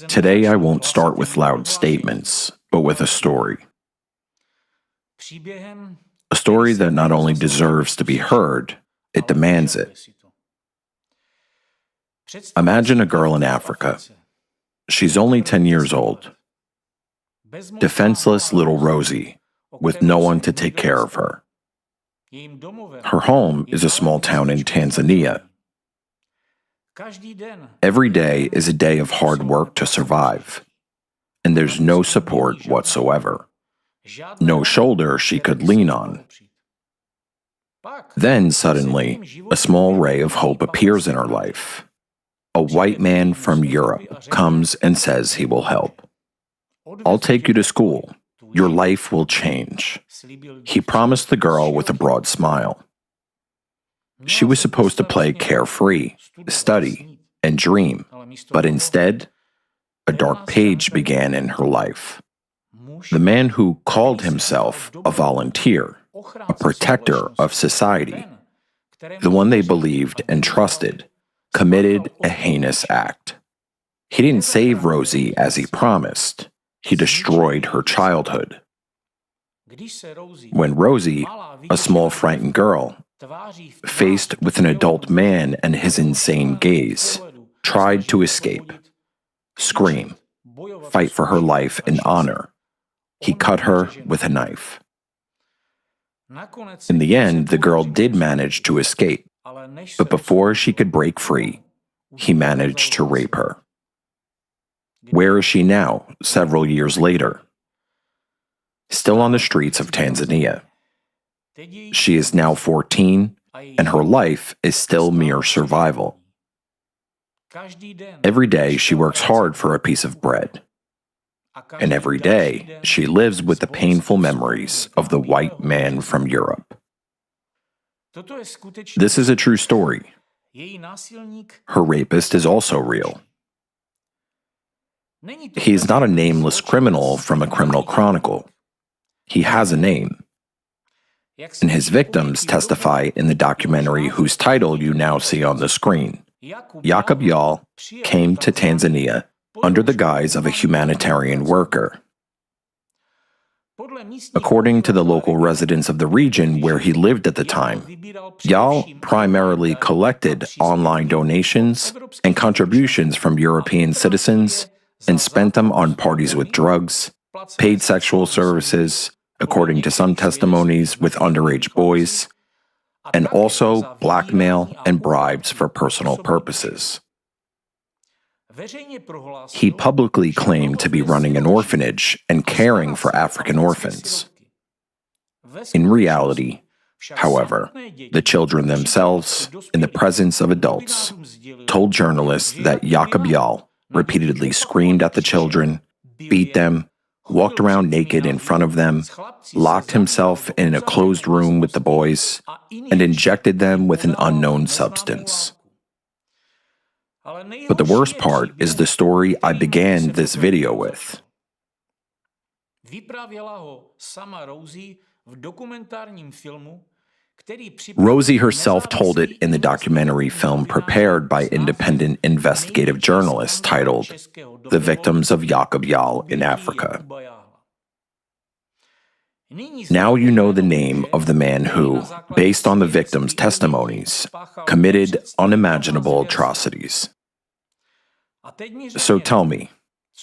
Today I won't start with loud statements, but with a story. A story that not only deserves to be heard, it demands it. Imagine a girl in Africa. She's only 10 years old. Defenseless little Rosie, with no one to take care of her. Her home is a small town in Tanzania. Every day is a day of hard work to survive, and there's no support whatsoever. No shoulder she could lean on. Then, suddenly, a small ray of hope appears in her life. A white man from Europe comes and says he will help. "I'll take you to school. Your life will change," he promised the girl with a broad smile. She was supposed to play carefree, study, and dream, but instead, a dark page began in her life. The man who called himself a volunteer, a protector of society, the one they believed and trusted, committed a heinous act. He didn't save Rosie as he promised. He destroyed her childhood. When Rosie, a small frightened girl, faced with an adult man and his insane gaze, tried to escape, scream, fight for her life and honor, he cut her with a knife. In the end, the girl did manage to escape, but before she could break free, he managed to rape her. Where is she now, several years later? Still on the streets of Tanzania. She is now 14, and her life is still mere survival. Every day she works hard for a piece of bread. And every day she lives with the painful memories of the white man from Europe. This is a true story. Her rapist is also real. He is not a nameless criminal from a criminal chronicle. He has a name. And his victims testify in the documentary whose title you now see on the screen. Jacob Yall came to Tanzania under the guise of a humanitarian worker. According to the local residents of the region where he lived at the time, Yall primarily collected online donations and contributions from European citizens and spent them on parties with drugs, paid sexual services, according to some testimonies with underage boys, and also blackmail and bribes for personal purposes. He publicly claimed to be running an orphanage and caring for African orphans. In reality, however, the children themselves, in the presence of adults, told journalists that Jacob Yall repeatedly screamed at the children, beat them, walked around naked in front of them, locked himself in a closed room with the boys, and injected them with an unknown substance. But the worst part is the story I began this video with. Rosie herself told it in the documentary film prepared by independent investigative journalists titled "The Victims of Jacob Yall in Africa." Now you know the name of the man who, based on the victims' testimonies, committed unimaginable atrocities. So tell me,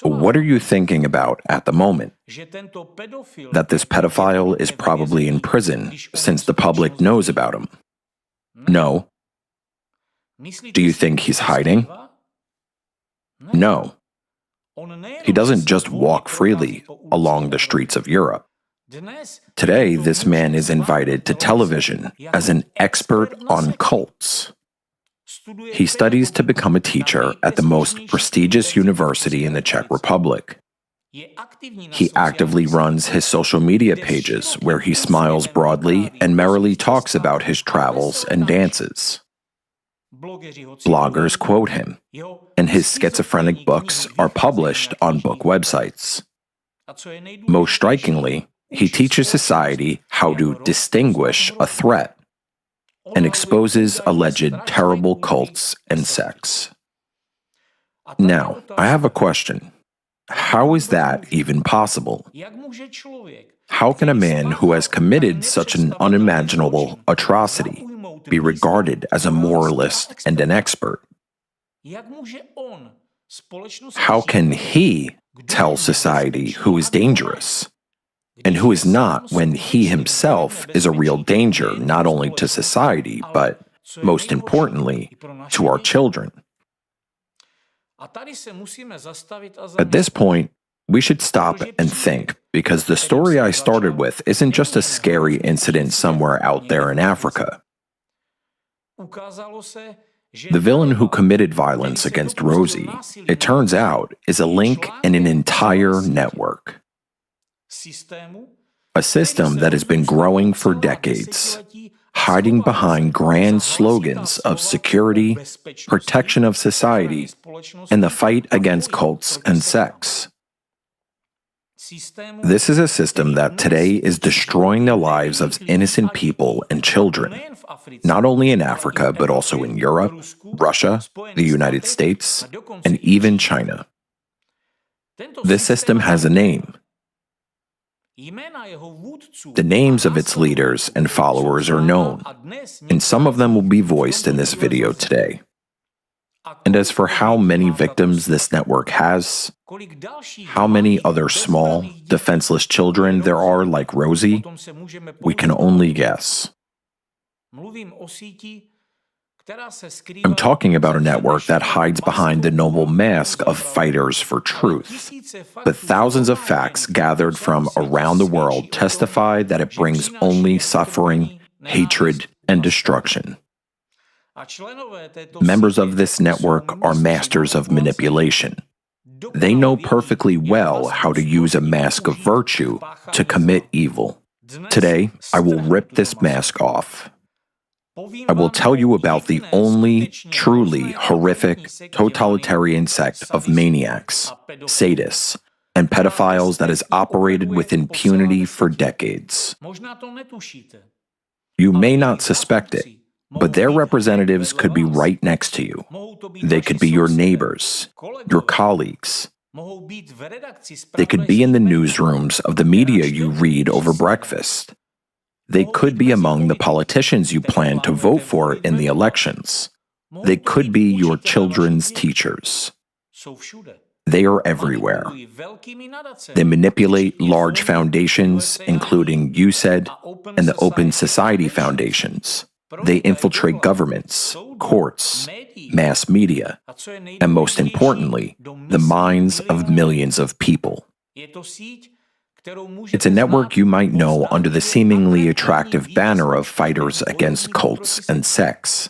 what are you thinking about at the moment? That this pedophile is probably in prison since the public knows about him? No. Do you think he's hiding? No. He doesn't just walk freely along the streets of Europe. Today, this man is invited to television as an expert on cults. He studies to become a teacher at the most prestigious university in the Czech Republic. He actively runs his social media pages where he smiles broadly and merrily talks about his travels and dances. Bloggers quote him, and his schizophrenic books are published on book websites. Most strikingly, he teaches society how to distinguish a threat and exposes alleged terrible cults and sects. Now, I have a question. How is that even possible? How can a man who has committed such an unimaginable atrocity be regarded as a moralist and an expert? How can he tell society who is dangerous and who is not when he himself is a real danger not only to society, but, most importantly, to our children? At this point, we should stop and think, because the story I started with isn't just a scary incident somewhere out there in Africa. The villain who committed violence against Rosie, it turns out, is a link in an entire network. A system that has been growing for decades, hiding behind grand slogans of security, protection of society, and the fight against cults and sects. This is a system that today is destroying the lives of innocent people and children, not only in Africa, but also in Europe, Russia, the United States, and even China. This system has a name. The names of its leaders and followers are known, and some of them will be voiced in this video today. And as for how many victims this network has, how many other small, defenseless children there are like Rosie, we can only guess. I'm talking about a network that hides behind the noble mask of fighters for truth. But thousands of facts gathered from around the world testify that it brings only suffering, hatred, and destruction. Members of this network are masters of manipulation. They know perfectly well how to use a mask of virtue to commit evil. Today, I will rip this mask off. I will tell you about the only truly horrific totalitarian sect of maniacs, sadists, and pedophiles that has operated with impunity for decades. You may not suspect it, but their representatives could be right next to you. They could be your neighbors, your colleagues. They could be in the newsrooms of the media you read over breakfast. They could be among the politicians you plan to vote for in the elections. They could be your children's teachers. They are everywhere. They manipulate large foundations, including USAID and the Open Society Foundations. They infiltrate governments, courts, mass media, and most importantly, the minds of millions of people. It's a network you might know under the seemingly attractive banner of fighters against cults and sects.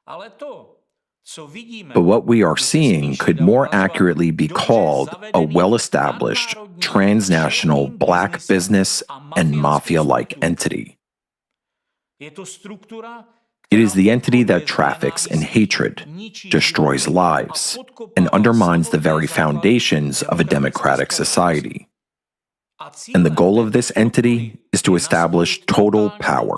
But what we are seeing could more accurately be called a well-established, transnational black business and mafia-like entity. It is the entity that traffics in hatred, destroys lives, and undermines the very foundations of a democratic society. And the goal of this entity is to establish total power.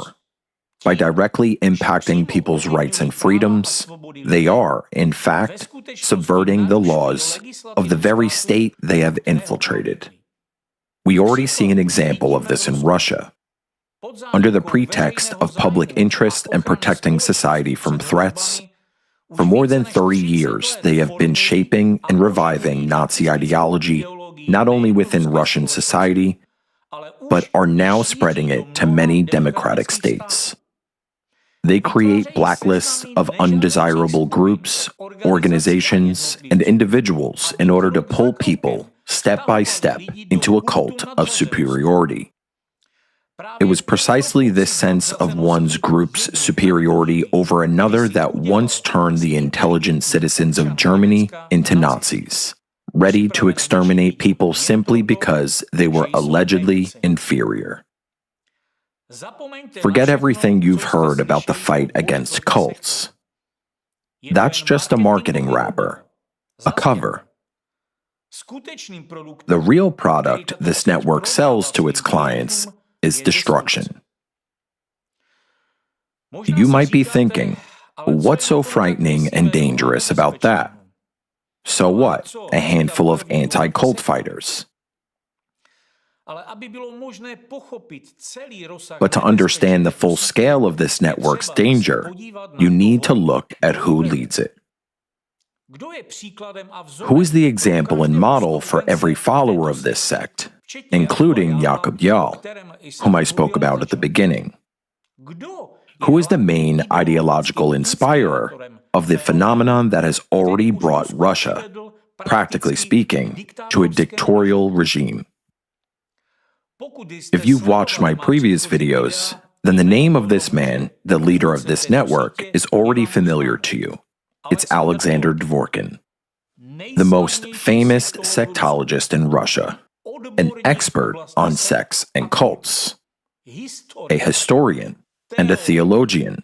By directly impacting people's rights and freedoms, they are, in fact, subverting the laws of the very state they have infiltrated. We already see an example of this in Russia. Under the pretext of public interest and protecting society from threats, for more than 30 years they have been shaping and reviving Nazi ideology not only within Russian society, but are now spreading it to many democratic states. They create blacklists of undesirable groups, organizations, and individuals in order to pull people, step by step, into a cult of superiority. It was precisely this sense of one's group's superiority over another that once turned the intelligent citizens of Germany into Nazis, ready to exterminate people simply because they were allegedly inferior. Forget everything you've heard about the fight against cults. That's just a marketing wrapper, a cover. The real product this network sells to its clients is destruction. You might be thinking, what's so frightening and dangerous about that? So what? A handful of anti-cult fighters. But to understand the full scale of this network's danger, you need to look at who leads it. Who is the example and model for every follower of this sect, including Jakob Jarl, whom I spoke about at the beginning? Who is the main ideological inspirer of the phenomenon that has already brought Russia, practically speaking, to a dictatorial regime? If you've watched my previous videos, then the name of this man, the leader of this network, is already familiar to you. It's Alexander Dworkin, the most famous sectologist in Russia, an expert on sects and cults, a historian, and a theologian.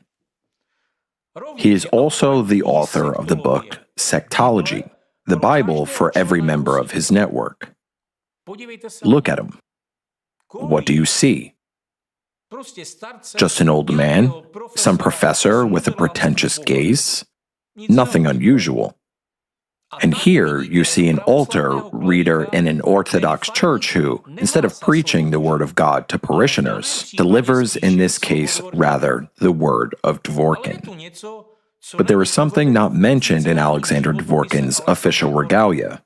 He is also the author of the book Sectology, the Bible for every member of his network. Look at him. What do you see? Just an old man? Some professor with a pretentious gaze? Nothing unusual. And here you see an altar reader in an Orthodox church who, instead of preaching the Word of God to parishioners, delivers, in this case, rather, the word of Dworkin. But there is something not mentioned in Alexander Dworkin's official regalia.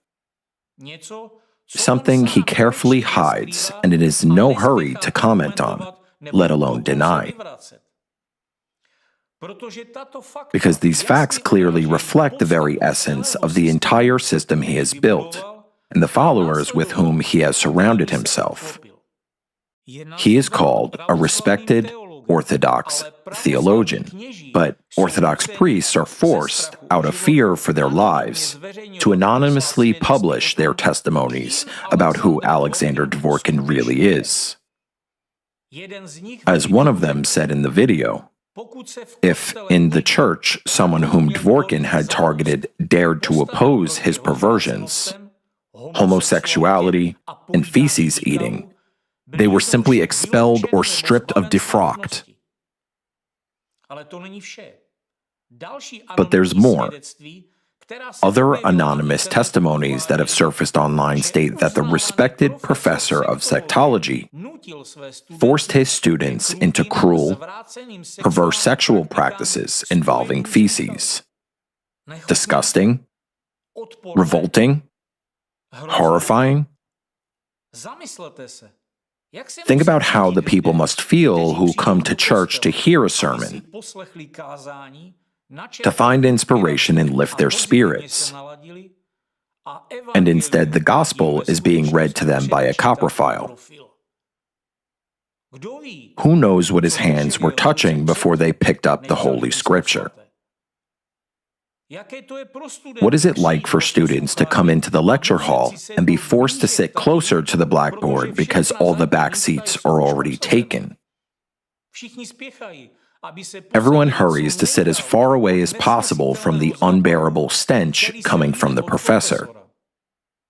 Something he carefully hides and it is no hurry to comment on, let alone deny. Because these facts clearly reflect the very essence of the entire system he has built and the followers with whom he has surrounded himself. He is called a respected Orthodox theologian, but Orthodox priests are forced, out of fear for their lives, to anonymously publish their testimonies about who Alexander Dworkin really is. As one of them said in the video, if in the church someone whom Dworkin had targeted dared to oppose his perversions, homosexuality, and feces eating, they were simply expelled or stripped of defrocked. But there's more. Other anonymous testimonies that have surfaced online state that the respected professor of sectology forced his students into cruel, perverse sexual practices involving feces. Disgusting, revolting, horrifying. Think about how the people must feel who come to church to hear a sermon, to find inspiration and lift their spirits. And instead, the gospel is being read to them by a coprophile. Who knows what his hands were touching before they picked up the Holy Scripture? What is it like for students to come into the lecture hall and be forced to sit closer to the blackboard because all the back seats are already taken? Everyone hurries to sit as far away as possible from the unbearable stench coming from the professor.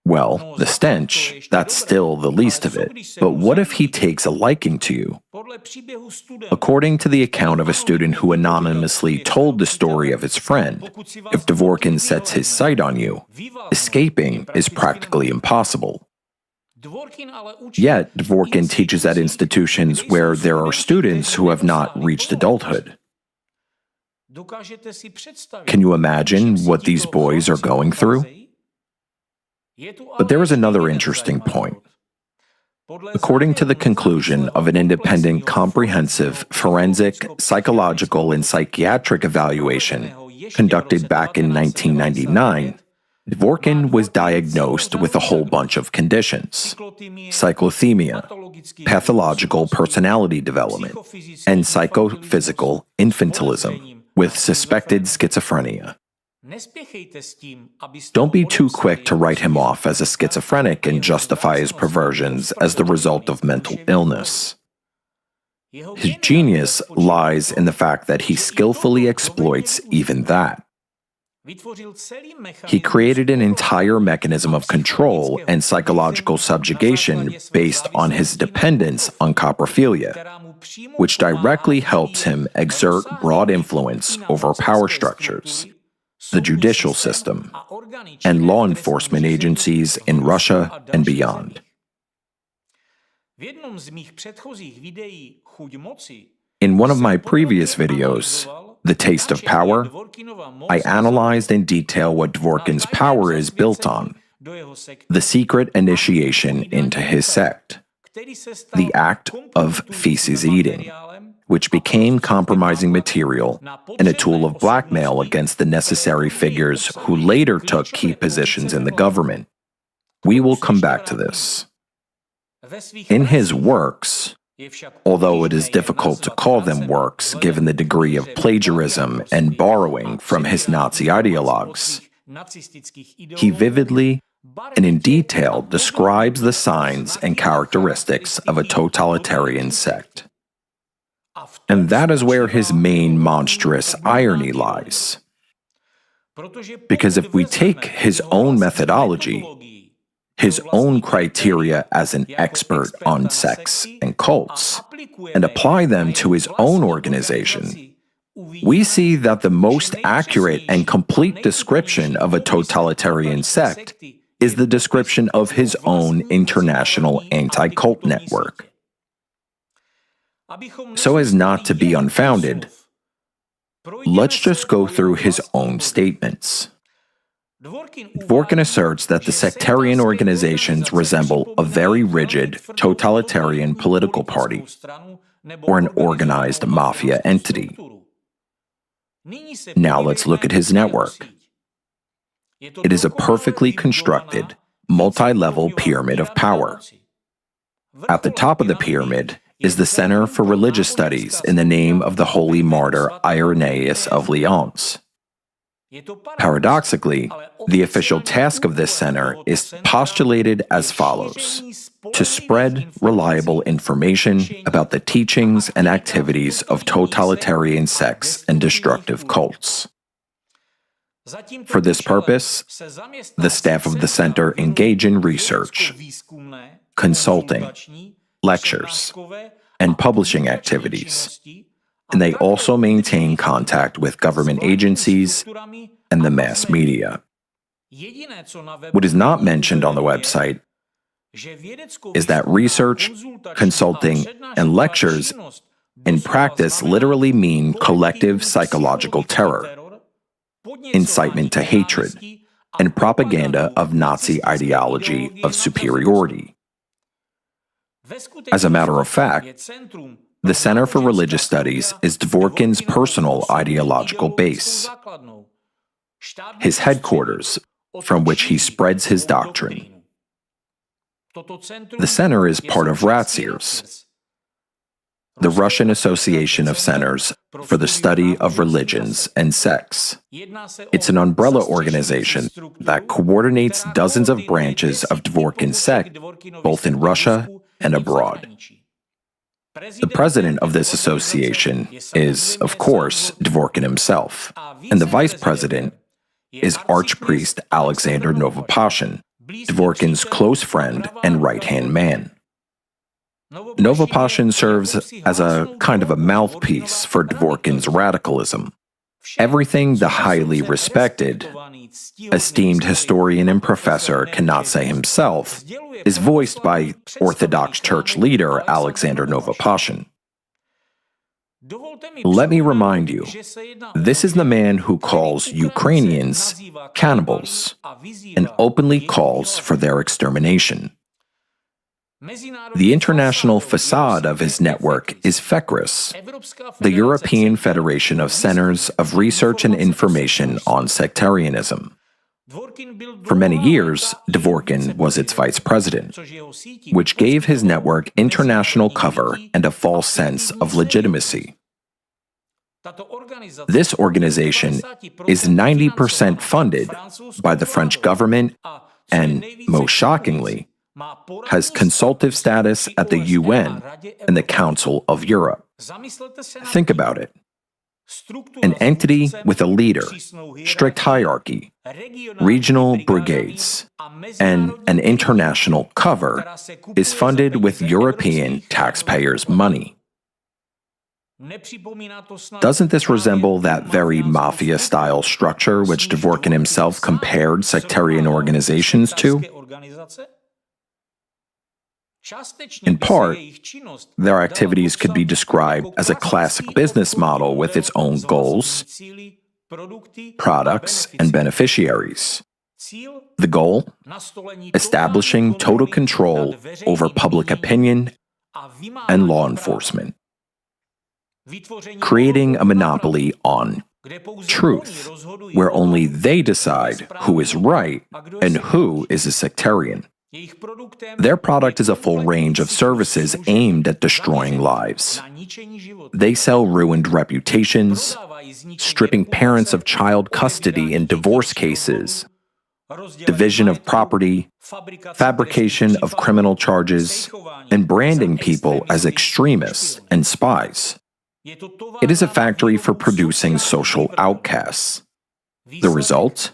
Well, the stench, that's still the least of it. But what if he takes a liking to you? According to the account of a student who anonymously told the story of his friend, if Dworkin sets his sight on you, escaping is practically impossible. Yet, Dworkin teaches at institutions where there are students who have not reached adulthood. Can you imagine what these boys are going through? But there is another interesting point. According to the conclusion of an independent, comprehensive, forensic, psychological, and psychiatric evaluation conducted back in 1999, Dworkin was diagnosed with a whole bunch of conditions: cyclothymia, pathological personality development, and psychophysical infantilism with suspected schizophrenia. Don't be too quick to write him off as a schizophrenic and justify his perversions as the result of mental illness. His genius lies in the fact that he skillfully exploits even that. He created an entire mechanism of control and psychological subjugation based on his dependence on coprophilia, which directly helps him exert broad influence over power structures. the judicial system, and law enforcement agencies in Russia and beyond. In one of my previous videos, The Taste of Power, I analyzed in detail what Dworkin's power is built on, the secret initiation into his sect, the act of feces eating, which became compromising material and a tool of blackmail against the necessary figures who later took key positions in the government. We will come back to this. In his works, although it is difficult to call them works given the degree of plagiarism and borrowing from his Nazi ideologues, he vividly and in detail describes the signs and characteristics of a totalitarian sect. And that is where his main monstrous irony lies. Because if we take his own methodology, his own criteria as an expert on sects and cults, and apply them to his own organization, we see that the most accurate and complete description of a totalitarian sect is the description of his own international anti-cult network. So as not to be unfounded, let's just go through his own statements. Dworkin asserts that the sectarian organizations resemble a very rigid, totalitarian political party, or an organized mafia entity. Now let's look at his network. It is a perfectly constructed, multi-level pyramid of power. At the top of the pyramid is the Center for Religious Studies in the name of the holy martyr Irenaeus of Lyons. Paradoxically, the official task of this center is postulated as follows: to spread reliable information about the teachings and activities of totalitarian sects and destructive cults. For this purpose, the staff of the center engage in research, consulting, lectures, and publishing activities, and they also maintain contact with government agencies and the mass media. What is not mentioned on the website is that research, consulting, and lectures in practice literally mean collective psychological terror, incitement to hatred, and propaganda of Nazi ideology of superiority. As a matter of fact, the Center for Religious Studies is Dworkin's personal ideological base, his headquarters from which he spreads his doctrine. The center is part of Ratsirs, the Russian Association of Centers for the Study of Religions and Sects. It's an umbrella organization that coordinates dozens of branches of Dworkin's sect, both in Russia and abroad. The president of this association is, of course, Dworkin himself, and the vice president is Archpriest Alexander Novopashin, Dworkin's close friend and right-hand man. Novopashin serves as a kind of a mouthpiece for Dworkin's radicalism. Everything the highly respected, esteemed historian and professor cannot say himself is voiced by Orthodox Church leader Alexander Novopashin. Let me remind you, this is the man who calls Ukrainians cannibals and openly calls for their extermination. The international facade of his network is FECRIS, the European Federation of Centers of Research and Information on Sectarianism. For many years, Dworkin was its vice president, which gave his network international cover and a false sense of legitimacy. This organization is 90% funded by the French government and, most shockingly, has consultative status at the UN and the Council of Europe. Think about it. An entity with a leader, strict hierarchy, regional brigades, and an international cover is funded with European taxpayers' money. Doesn't this resemble that very mafia-style structure which Dvorkin himself compared sectarian organizations to? In part, their activities could be described as a classic business model with its own goals, products, and beneficiaries. The goal? Establishing total control over public opinion and law enforcement. Creating a monopoly on truth, where only they decide who is right and who is a sectarian. Their product is a full range of services aimed at destroying lives. They sell ruined reputations, stripping parents of child custody in divorce cases, division of property, fabrication of criminal charges, and branding people as extremists and spies. It is a factory for producing social outcasts. The result?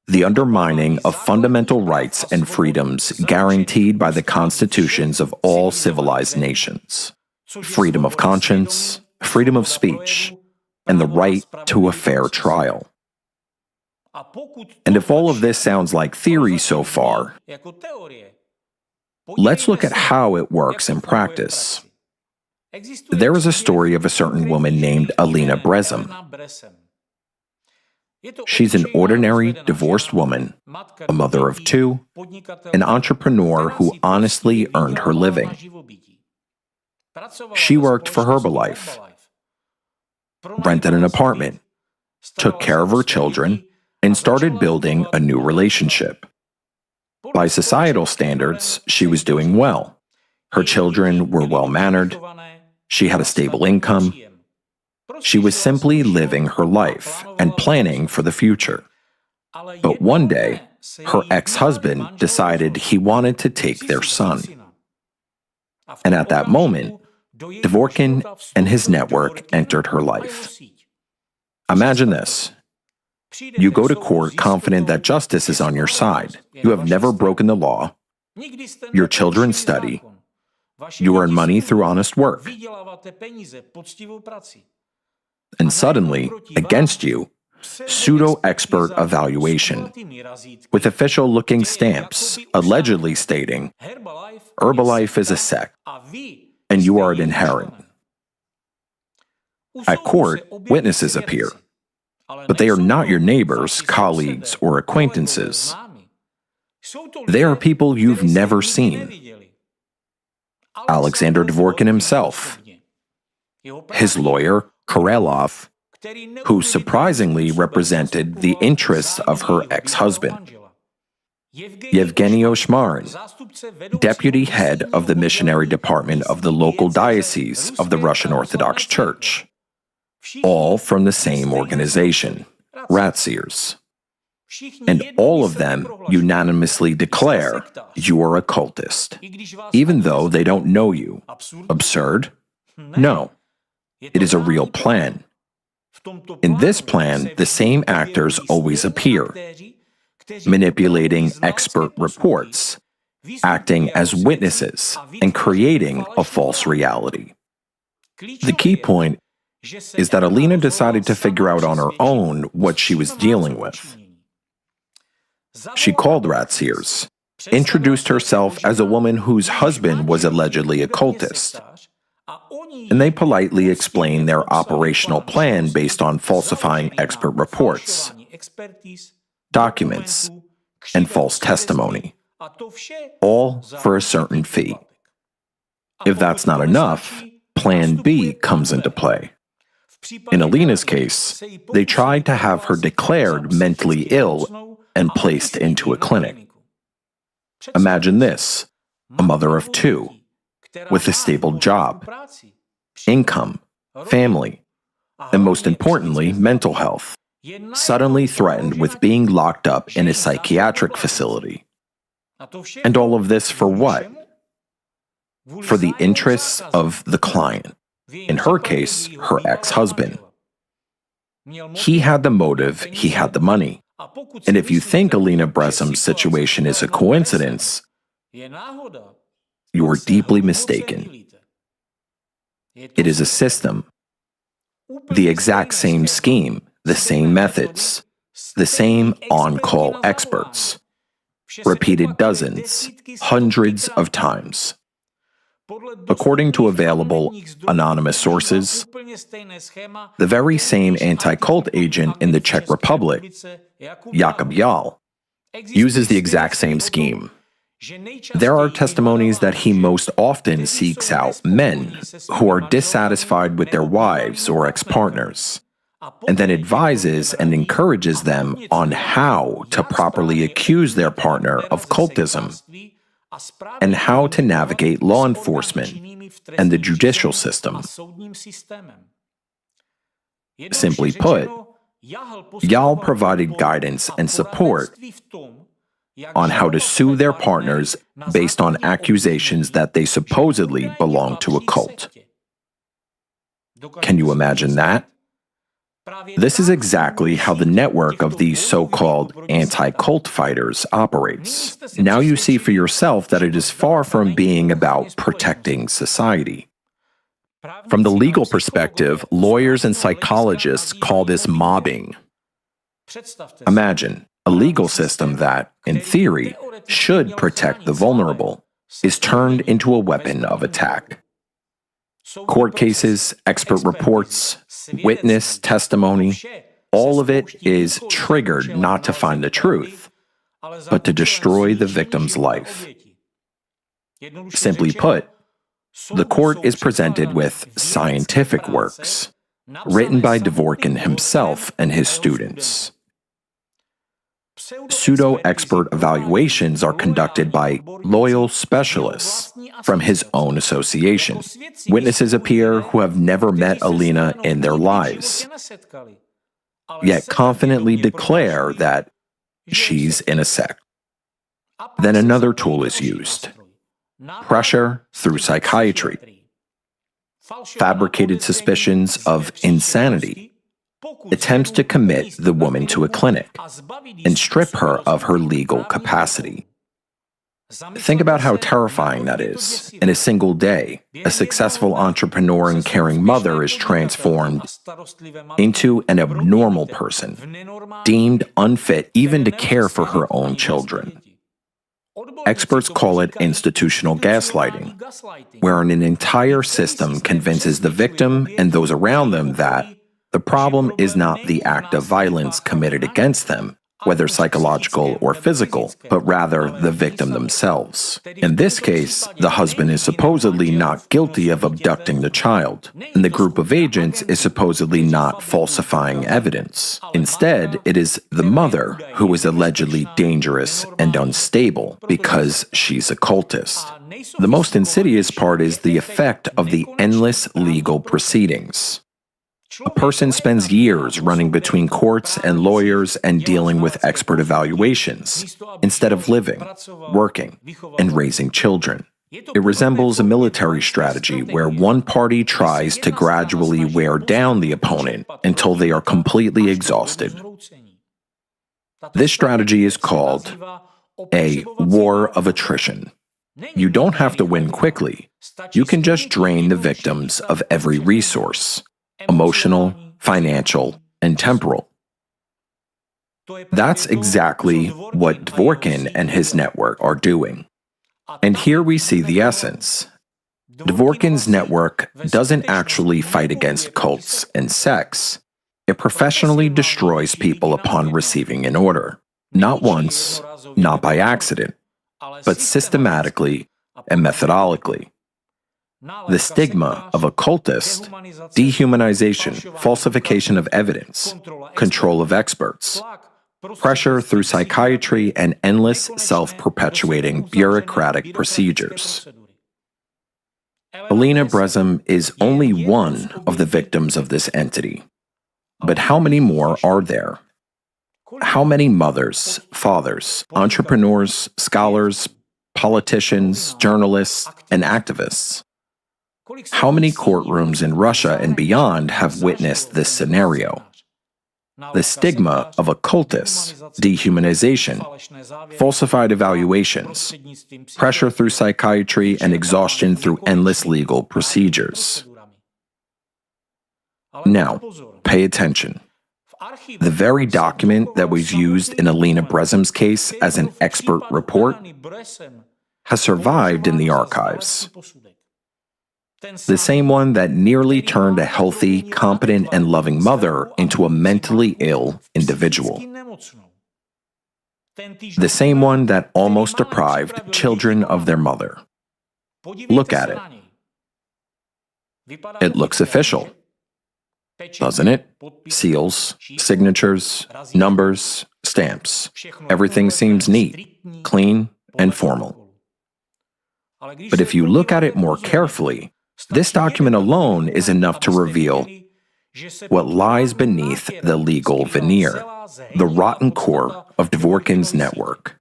The undermining of fundamental rights and freedoms guaranteed by the constitutions of all civilized nations. Freedom of conscience, freedom of speech, and the right to a fair trial. And if all of this sounds like theory so far, let's look at how it works in practice. There is a story of a certain woman named Alina Brezem. She's an ordinary, divorced woman, a mother of two, an entrepreneur who honestly earned her living. She worked for Herbalife, rented an apartment, took care of her children, and started building a new relationship. By societal standards, she was doing well. Her children were well-mannered. She had a stable income. She was simply living her life and planning for the future. But one day, her ex-husband decided he wanted to take their son. And at that moment, Dvorkin and his network entered her life. Imagine this. You go to court confident that justice is on your side. You have never broken the law. Your children study. You earn money through honest work. And suddenly, against you, pseudo-expert evaluation, with official-looking stamps allegedly stating, Herbalife is a sect, and you are an adherent. At court, witnesses appear, but they are not your neighbors, colleagues, or acquaintances. They are people you've never seen. Alexander Dvorkin himself, his lawyer, Karelov, who surprisingly represented the interests of her ex-husband, Yevgeny Oshmarin, deputy head of the missionary department of the local diocese of the Russian Orthodox Church, all from the same organization, Ratziers. And all of them unanimously declare you are a cultist, even though they don't know you. Absurd? No. It is a real plan. In this plan, the same actors always appear, manipulating expert reports, acting as witnesses, and creating a false reality. The key point is that Alina decided to figure out on her own what she was dealing with. She called Ratziers, introduced herself as a woman whose husband was allegedly a cultist, and they politely explained their operational plan based on falsifying expert reports, documents, and false testimony, all for a certain fee. If that's not enough, Plan B comes into play. In Alina's case, they tried to have her declared mentally ill and placed into a clinic. Imagine this, a mother of two, with a stable job, income, family, and most importantly, mental health, suddenly threatened with being locked up in a psychiatric facility. And all of this for what? For the interests of the client, in her case, her ex-husband. He had the motive, he had the money. And if you think Alina Brezem's situation is a coincidence, you are deeply mistaken. It is a system, The exact same scheme, the same methods, the same on-call experts, repeated dozens, hundreds of times. According to available anonymous sources, the very same anti-cult agent in the Czech Republic, Jakub Jal, uses the exact same scheme. There are testimonies that he most often seeks out men who are dissatisfied with their wives or ex-partners, and then advises and encourages them on how to properly accuse their partner of cultism and how to navigate law enforcement and the judicial system. Simply put, Jal provided guidance and support on how to sue their partners based on accusations that they supposedly belong to a cult. Can you imagine that? This is exactly how the network of these so-called anti-cult fighters operates. Now you see for yourself that it is far from being about protecting society. From the legal perspective, lawyers and psychologists call this mobbing. Imagine a legal system that, in theory, should protect the vulnerable, is turned into a weapon of attack. Court cases, expert reports, witness testimony, all of it is triggered not to find the truth, but to destroy the victim's life. Simply put, the court is presented with scientific works, written by Dvorkin himself and his students. Pseudo-expert evaluations are conducted by loyal specialists from his own association. Witnesses appear who have never met Alina in their lives, yet confidently declare that she's in a sect. Then another tool is used: pressure through psychiatry, fabricated suspicions of insanity, attempts to commit the woman to a clinic and strip her of her legal capacity. Think about how terrifying that is. In a single day, a successful entrepreneur and caring mother is transformed into an abnormal person, deemed unfit even to care for her own children. Experts call it institutional gaslighting, wherein an entire system convinces the victim and those around them that the problem is not the act of violence committed against them, whether psychological or physical, but rather the victim themselves. In this case, the husband is supposedly not guilty of abducting the child, and the group of agents is supposedly not falsifying evidence. Instead, it is the mother who is allegedly dangerous and unstable because she's a cultist. The most insidious part is the effect of the endless legal proceedings. A person spends years running between courts and lawyers and dealing with expert evaluations, instead of living, working, and raising children. It resembles a military strategy where one party tries to gradually wear down the opponent until they are completely exhausted. This strategy is called a war of attrition. You don't have to win quickly. You can just drain the victims of every resource: emotional, financial, and temporal. That's exactly what Dvorkin and his network are doing. And here we see the essence. Dvorkin's network doesn't actually fight against cults and sects. It professionally destroys people upon receiving an order. Not once, not by accident, but systematically and methodologically. The stigma of a cultist, dehumanization, falsification of evidence, control of experts, pressure through psychiatry, and endless self-perpetuating bureaucratic procedures. Alina Brezum is only one of the victims of this entity. But how many more are there? How many mothers, fathers, entrepreneurs, scholars, politicians, journalists, and activists? How many courtrooms in Russia and beyond have witnessed this scenario? The stigma of occultists, dehumanization, falsified evaluations, pressure through psychiatry, and exhaustion through endless legal procedures. Now, pay attention. The very document that was used in Alina Bresem's case as an expert report has survived in the archives. The same one that nearly turned a healthy, competent, and loving mother into a mentally ill individual. The same one that almost deprived children of their mother. Look at it. It looks official, doesn't it? Seals, signatures, numbers, stamps. Everything seems neat, clean, and formal. But if you look at it more carefully, this document alone is enough to reveal what lies beneath the legal veneer, the rotten core of Dvorkin's network.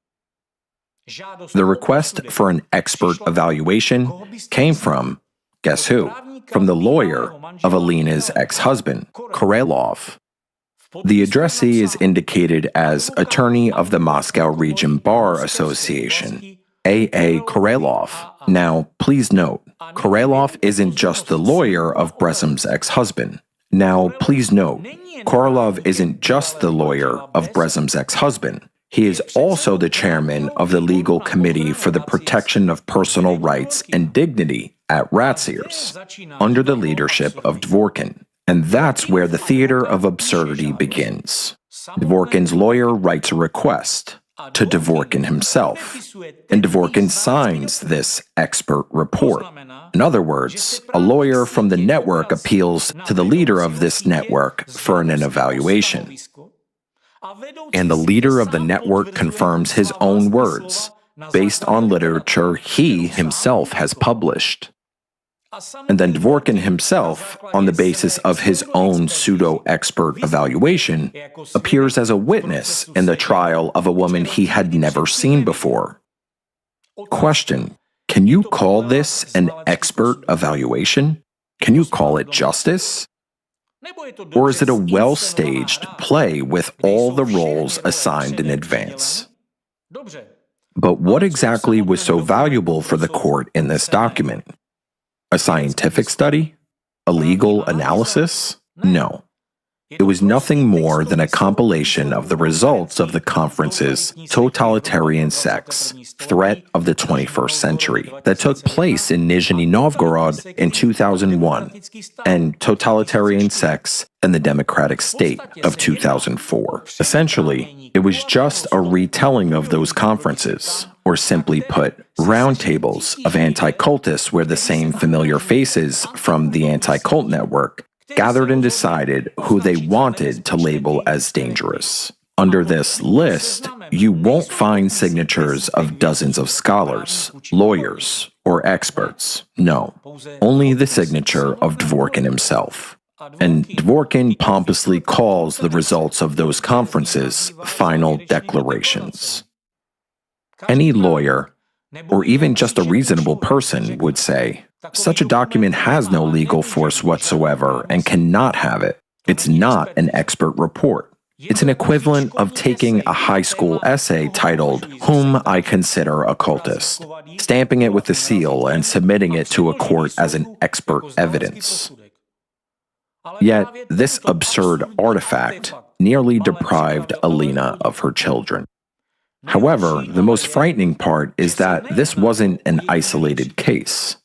The request for an expert evaluation came from, guess who? From the lawyer of Alina's ex-husband, Korelov. The addressee is indicated as attorney of the Moscow Region Bar Association, A.A. Korelov. Now, please note, Korelov isn't just the lawyer of Bresem's ex-husband. Now, please note, Korolov isn't just the lawyer of Bresem's ex-husband. He is also the chairman of the Legal Committee for the Protection of Personal Rights and Dignity at Ratziers, under the leadership of Dvorkin. And that's where the theater of absurdity begins. Dvorkin's lawyer writes a request to Dvorkin himself, and Dvorkin signs this expert report. In other words, a lawyer from the network appeals to the leader of this network for an evaluation. And the leader of the network confirms his own words, based on literature he himself has published. And then Dvorkin himself, on the basis of his own pseudo-expert evaluation, appears as a witness in the trial of a woman he had never seen before. Question: can you call this an expert evaluation? Can you call it justice? Or is it a well-staged play with all the roles assigned in advance? But what exactly was so valuable for the court in this document? A scientific study? A legal analysis? No. It was nothing more than a compilation of the results of the conference's Totalitarian Sex, Threat of the 21st Century, that took place in Nizhny Novgorod in 2001, and Totalitarian Sex and the Democratic State of 2004. Essentially, it was just a retelling of those conferences, or simply put, roundtables of anti-cultists where the same familiar faces from the anti-cult network gathered and decided who they wanted to label as dangerous. Under this list, you won't find signatures of dozens of scholars, lawyers, or experts. No, only the signature of Dvorkin himself. And Dvorkin pompously calls the results of those conferences final declarations. Any lawyer, or even just a reasonable person, would say, such a document has no legal force whatsoever and cannot have it. It's not an expert report. It's an equivalent of taking a high school essay titled, "Whom I Consider a Cultist," stamping it with a seal and submitting it to a court as an expert evidence. Yet, this absurd artifact nearly deprived Alina of her children. However, the most frightening part is that this wasn't an isolated case.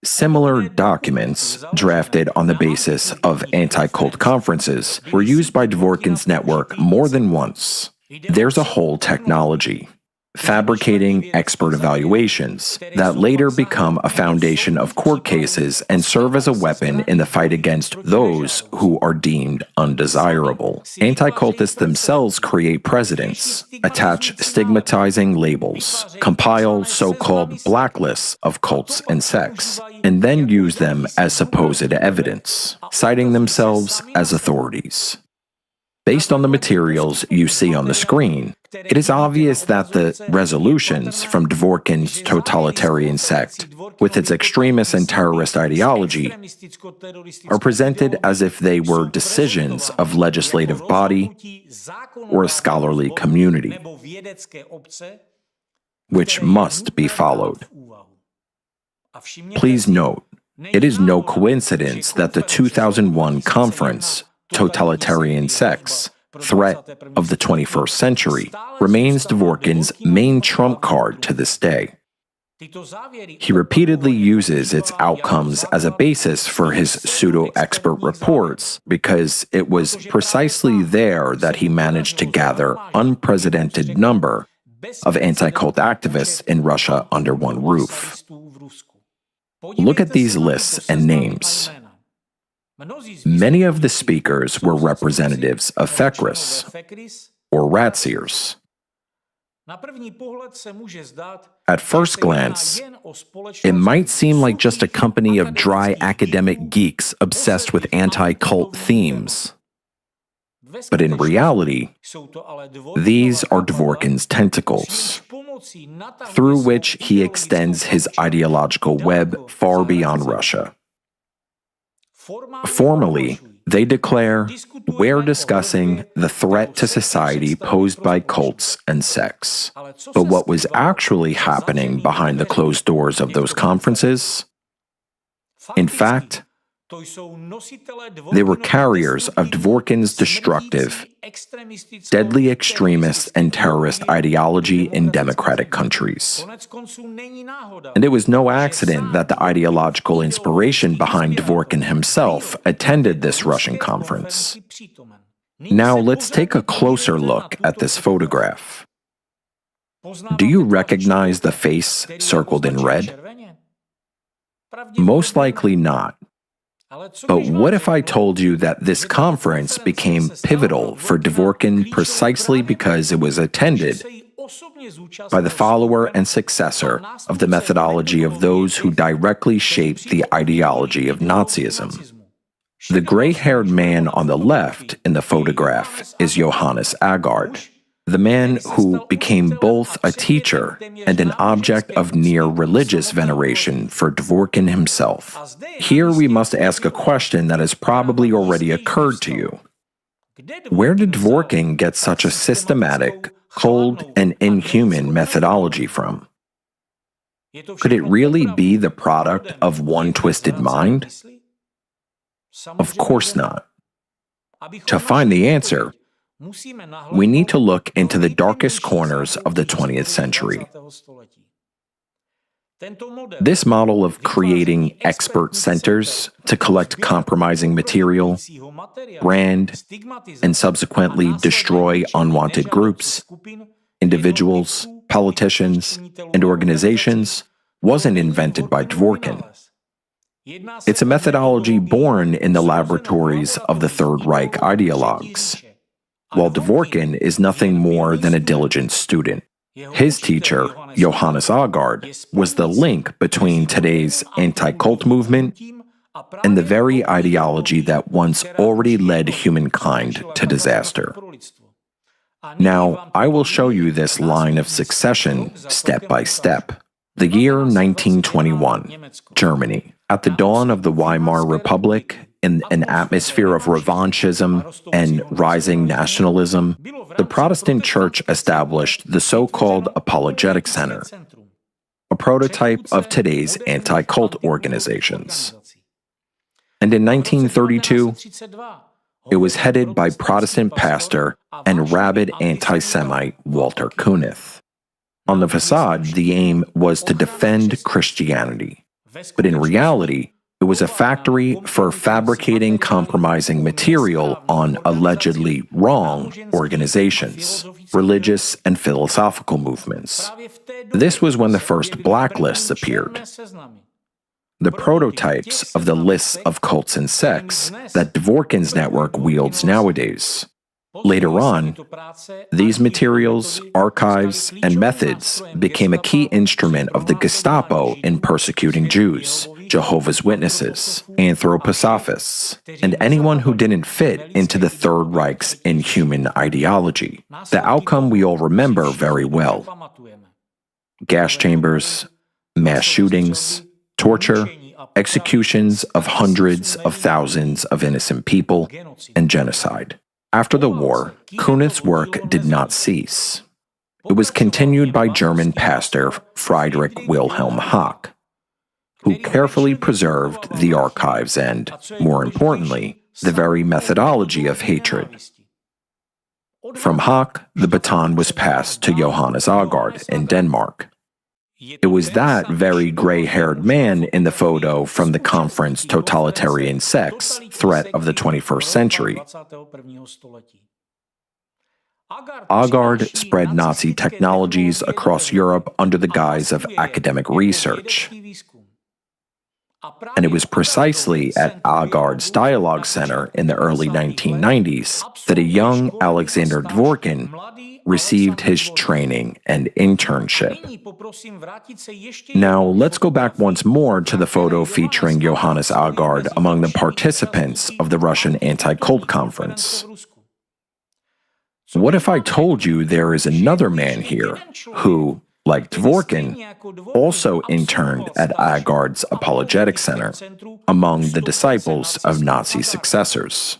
Similar documents, drafted on the basis of anti-cult conferences, were used by Dvorkin's network more than once. There's a whole technology, fabricating expert evaluations, that later become a foundation of court cases and serve as a weapon in the fight against those who are deemed undesirable. Anti-cultists themselves create precedents, attach stigmatizing labels, compile so-called blacklists of cults and sects, and then use them as supposed evidence, citing themselves as authorities. Based on the materials you see on the screen, it is obvious that the resolutions from Dvorkin's totalitarian sect, with its extremist and terrorist ideology, are presented as if they were decisions of legislative body or a scholarly community, which must be followed. Please note, It is no coincidence that the 2001 conference, Totalitarian Sex, Threat of the 21st Century, remains Dworkin's main trump card to this day. He repeatedly uses its outcomes as a basis for his pseudo-expert reports because it was precisely there that he managed to gather unprecedented number of anti-cult activists in Russia under one roof. Look at these lists and names. Many of the speakers were representatives of FECRIS, or rat seers. At first glance, it might seem like just a company of dry academic geeks obsessed with anti-cult themes. But in reality, these are Dworkin's tentacles, through which he extends his ideological web far beyond Russia. Formally, they declare, we're discussing the threat to society posed by cults and sects. But what was actually happening behind the closed doors of those conferences? In fact, they were carriers of Dworkin's destructive, deadly extremist and terrorist ideology in democratic countries. And it was no accident that the ideological inspiration behind Dworkin himself attended this Russian conference. Now let's take a closer look at this photograph. Do you recognize the face circled in red? Most likely not. But what if I told you that this conference became pivotal for Dworkin precisely because it was attended by the follower and successor of the methodology of those who directly shaped the ideology of Nazism? The gray-haired man on the left in the photograph is Johannes Agard, the man who became both a teacher and an object of near-religious veneration for Dworkin himself. Here we must ask a question that has probably already occurred to you. Where did Dworkin get such a systematic, cold, and inhuman methodology from? Could it really be the product of one twisted mind? Of course not. To find the answer, we need to look into the darkest corners of the 20th century. This model of creating expert centers to collect compromising material, brand, and subsequently destroy unwanted groups, individuals, politicians, and organizations wasn't invented by Dworkin. It's a methodology born in the laboratories of the Third Reich ideologues, while Dworkin is nothing more than a diligent student. His teacher, Johannes Agard, was the link between today's anti-cult movement and the very ideology that once already led humankind to disaster. Now, I will show you this line of succession step by step. The year 1921, Germany. At the dawn of the Weimar Republic, in an atmosphere of revanchism and rising nationalism, the Protestant Church established the so-called Apologetic Center, a prototype of today's anti-cult organizations. And in 1932, it was headed by Protestant pastor and rabid anti-Semite Walter Kunith. On the facade, the aim was to defend Christianity, but in reality, it was a factory for fabricating compromising material on allegedly wrong organizations, religious and philosophical movements. This was when the first blacklists appeared, the prototypes of the lists of cults and sects that Dworkin's network wields nowadays. Later on, these materials, archives, and methods became a key instrument of the Gestapo in persecuting Jews, Jehovah's Witnesses, anthroposophists, and anyone who didn't fit into the Third Reich's inhuman ideology. The outcome we all remember very well: gas chambers, mass shootings, torture, executions of hundreds of thousands of innocent people, and genocide. After the war, Kunith's work did not cease. It was continued by German pastor Friedrich Wilhelm Hack, who carefully preserved the archives and, more importantly, the very methodology of hatred. From Hawk, the baton was passed to Johannes Aagaard in Denmark. It was that very gray-haired man in the photo from the conference Totalitarian Sex, Threat of the 21st Century. Aagaard spread Nazi technologies across Europe under the guise of academic research. And it was precisely at Aagaard's Dialogue Center in the early 1990s that a young Alexander Dworkin received his training and internship. Now, let's go back once more to the photo featuring Johannes Aagaard among the participants of the Russian anti-cult conference. What if I told you there is another man here who, like Dworkin, also interned at Aagaard's Apologetic Center among the disciples of Nazi successors,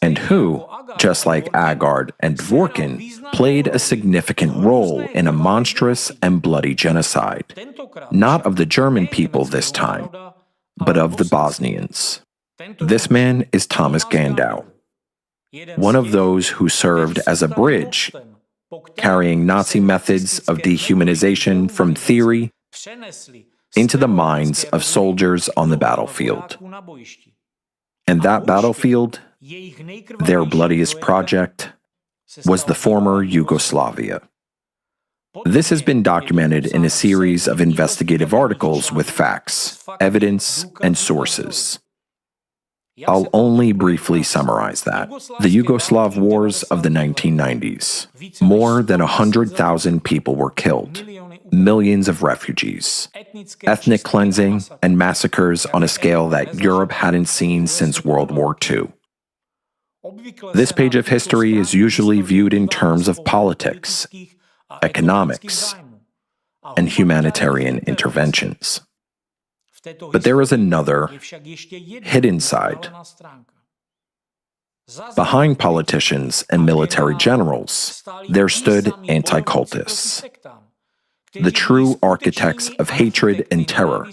and who, just like Aagaard and Dworkin, played a significant role in a monstrous and bloody genocide, not of the German people this time, but of the Bosnians. This man is Thomas Gandau, one of those who served as a bridge, carrying Nazi methods of dehumanization from theory into the minds of soldiers on the battlefield. And that battlefield, their bloodiest project, was the former Yugoslavia. This has been documented in a series of investigative articles with facts, evidence, and sources. I'll only briefly summarize that. The Yugoslav wars of the 1990s. More than 100,000 people were killed. Millions of refugees. Ethnic cleansing and massacres on a scale that Europe hadn't seen since World War II. This page of history is usually viewed in terms of politics, economics, and humanitarian interventions. But there is another, hidden side. Behind politicians and military generals, there stood anti-cultists, the true architects of hatred and terror,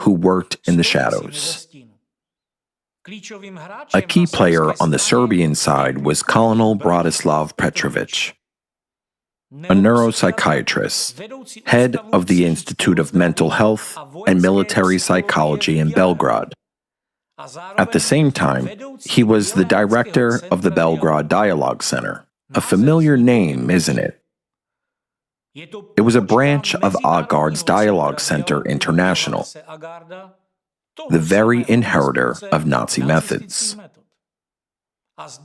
who worked in the shadows. A key player on the Serbian side was Colonel Bratislav Petrovic, a neuropsychiatrist, head of the Institute of Mental Health and Military Psychology in Belgrade. At the same time, he was the director of the Belgrade Dialogue Center. A familiar name, isn't it? It was a branch of Aagaard's Dialogue Center International, the very inheritor of Nazi methods.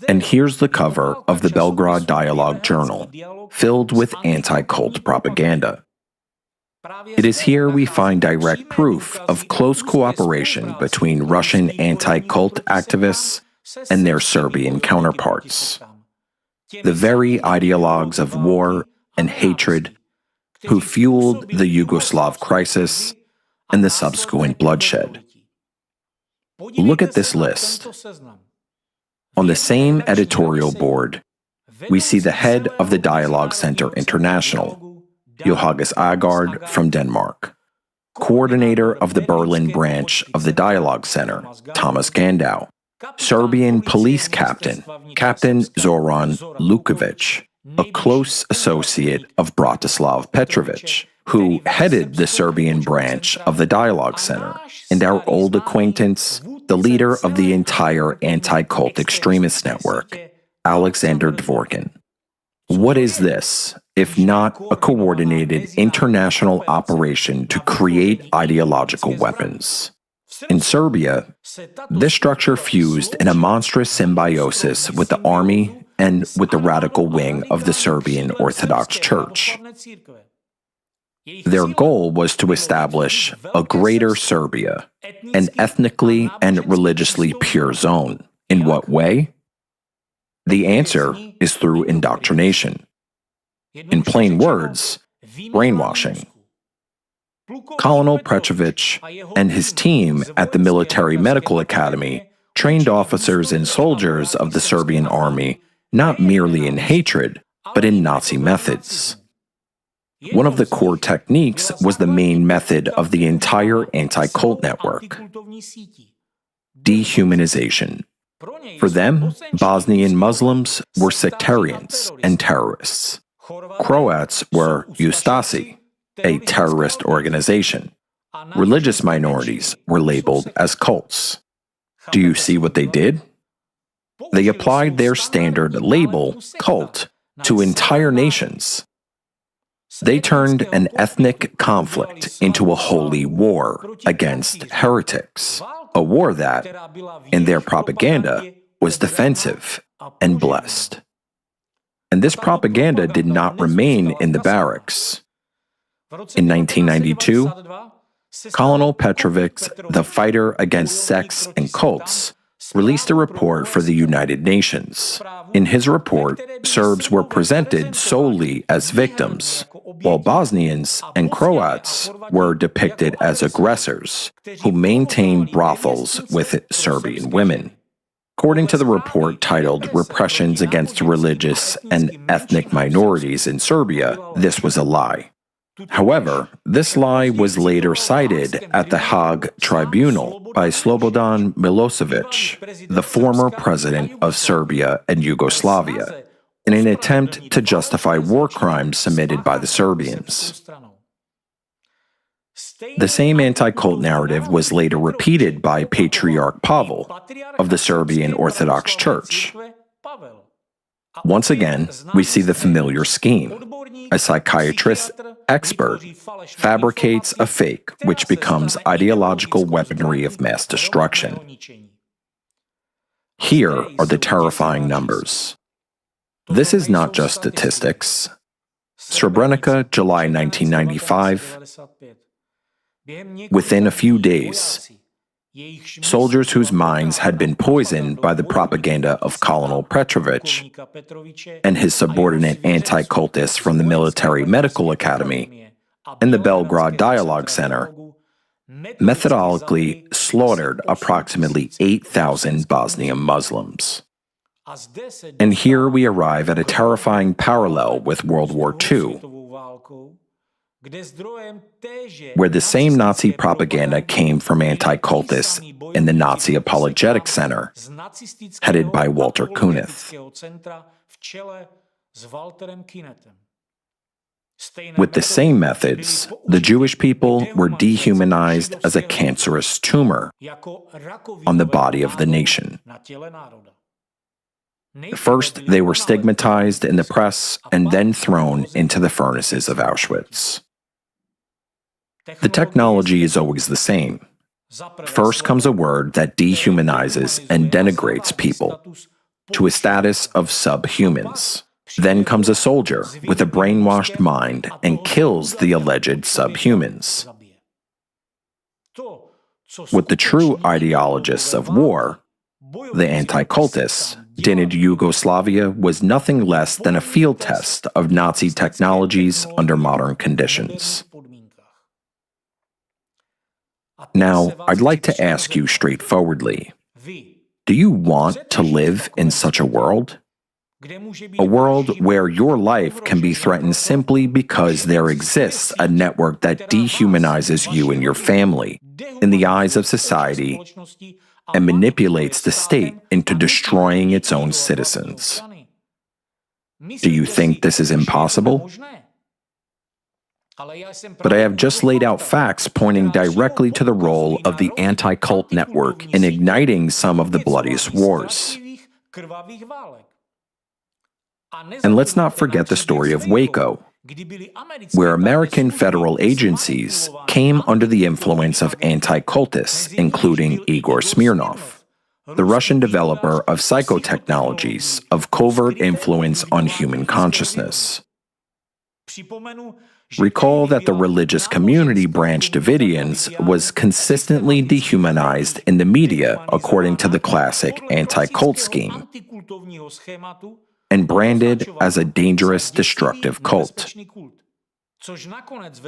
And here's the cover of the Belgrade Dialogue Journal, filled with anti-cult propaganda. It is here we find direct proof of close cooperation between Russian anti-cult activists and their Serbian counterparts, the very ideologues of war and hatred who fueled the Yugoslav crisis and the subsequent bloodshed. Look at this list. On the same editorial board, we see the head of the Dialogue Center International, Johannes Aagaard from Denmark, coordinator of the Berlin branch of the Dialogue Center, Thomas Gandau, Serbian police captain, Captain Zoran Lukovic, a close associate of Bratislav Petrovic, who headed the Serbian branch of the Dialogue Center, and our old acquaintance, the leader of the entire anti-cult extremist network, Alexander Dworkin. What is this, if not a coordinated international operation to create ideological weapons? In Serbia, this structure fused in a monstrous symbiosis with the army and with the radical wing of the Serbian Orthodox Church. Their goal was to establish a greater Serbia, an ethnically and religiously pure zone. In what way? The answer is through indoctrination. In plain words, brainwashing. Colonel Petrovic and his team at the Military Medical Academy trained officers and soldiers of the Serbian army not merely in hatred, but in Nazi methods. One of the core techniques was the main method of the entire anti-cult network: dehumanization. For them, Bosnian Muslims were sectarians and terrorists. Croats were Ustasi, a terrorist organization. Religious minorities were labeled as cults. Do you see what they did? They applied their standard label, cult, to entire nations. They turned an ethnic conflict into a holy war against heretics, a war that, in their propaganda, was defensive and blessed. And this propaganda did not remain in the barracks. In 1992, Colonel Petrovic, the fighter against sects and cults, released a report for the United Nations. In his report, Serbs were presented solely as victims, while Bosnians and Croats were depicted as aggressors who maintained brothels with Serbian women. According to the report titled Repressions Against Religious and Ethnic Minorities in Serbia, this was a lie. However, this lie was later cited at the Hague Tribunal by Slobodan Milosevic, the former president of Serbia and Yugoslavia, in an attempt to justify war crimes committed by the Serbians. The same anti-cult narrative was later repeated by Patriarch Pavel of the Serbian Orthodox Church. Once again, we see the familiar scheme. A psychiatrist expert fabricates a fake which becomes ideological weaponry of mass destruction. Here are the terrifying numbers. This is not just statistics. Srebrenica, July 1995. Within a few days, soldiers whose minds had been poisoned by the propaganda of Colonel Petrovic and his subordinate anti-cultists from the Military Medical Academy and the Belgrade Dialogue Center methodically slaughtered approximately 8,000 Bosnian Muslims. And here we arrive at a terrifying parallel with World War II, where the same Nazi propaganda came from anti-cultists in the Nazi Apologetic Center, headed by Walter Kunith. With the same methods, the Jewish people were dehumanized as a cancerous tumor on the body of the nation. First, they were stigmatized in the press and then thrown into the furnaces of Auschwitz. The technology is always the same. First comes a word that dehumanizes and denigrates people to a status of subhumans. Then comes a soldier with a brainwashed mind and kills the alleged subhumans. What the true ideologists of war, the anti-cultists, did in Yugoslavia was nothing less than a field test of Nazi technologies under modern conditions. Now, I'd like to ask you straightforwardly, do you want to live in such a world? A world where your life can be threatened simply because there exists a network that dehumanizes you and your family in the eyes of society and manipulates the state into destroying its own citizens. Do you think this is impossible? But I have just laid out facts pointing directly to the role of the anti-cult network in igniting some of the bloodiest wars. And let's not forget the story of Waco, where American federal agencies came under the influence of anti-cultists, including Igor Smirnov, the Russian developer of psychotechnologies of covert influence on human consciousness. Recall that the religious community branch Davidians was consistently dehumanized in the media according to the classic anti-cult scheme and branded as a dangerous, destructive cult.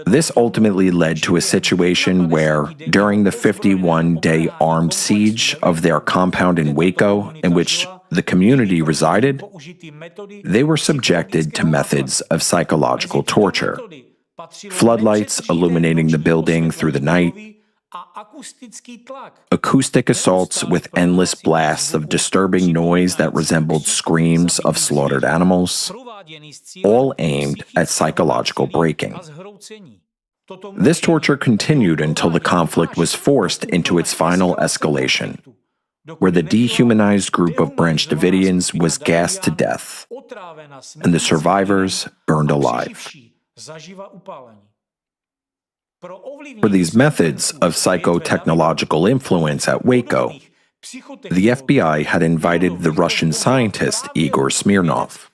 This ultimately led to a situation where, during the 51-day armed siege of their compound in Waco, in which the community resided, they were subjected to methods of psychological torture. floodlights illuminating the building through the night, acoustic assaults with endless blasts of disturbing noise that resembled screams of slaughtered animals, all aimed at psychological breaking. This torture continued until the conflict was forced into its final escalation, where the dehumanized group of Branch Davidians was gassed to death, and the survivors burned alive. For these methods of psychotechnological influence at Waco, the FBI had invited the Russian scientist Igor Smirnov.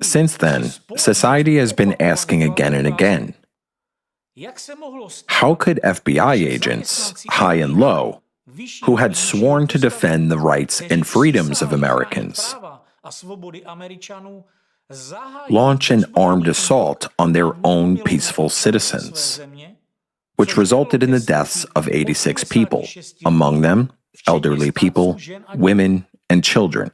Since then, society has been asking again and again, how could FBI agents, high and low, who had sworn to defend the rights and freedoms of Americans, launch an armed assault on their own peaceful citizens, which resulted in the deaths of 86 people, among them elderly people, women, and children?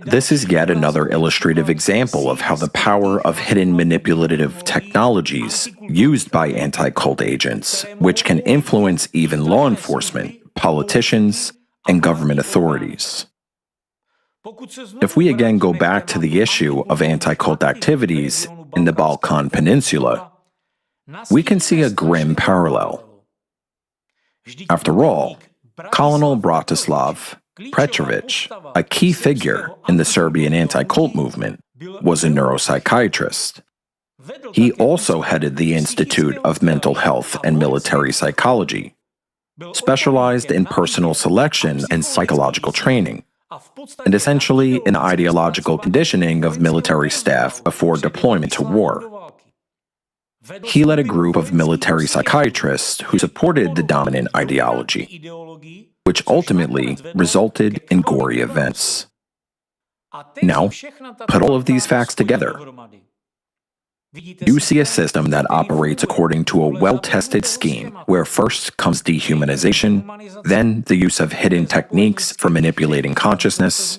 This is yet another illustrative example of how the power of hidden manipulative technologies used by anti-cult agents, which can influence even law enforcement, politicians, and government authorities. If we again go back to the issue of anti-cult activities in the Balkan Peninsula, we can see a grim parallel. After all, Colonel Bratislav Petrovic, a key figure in the Serbian anti-cult movement, was a neuropsychiatrist. He also headed the Institute of Mental Health and Military Psychology, specialized in personal selection and psychological training, and essentially in ideological conditioning of military staff before deployment to war. He led a group of military psychiatrists who supported the dominant ideology, which ultimately resulted in gory events. Now, put all of these facts together. You see a system that operates according to a well-tested scheme, where first comes dehumanization, then the use of hidden techniques for manipulating consciousness,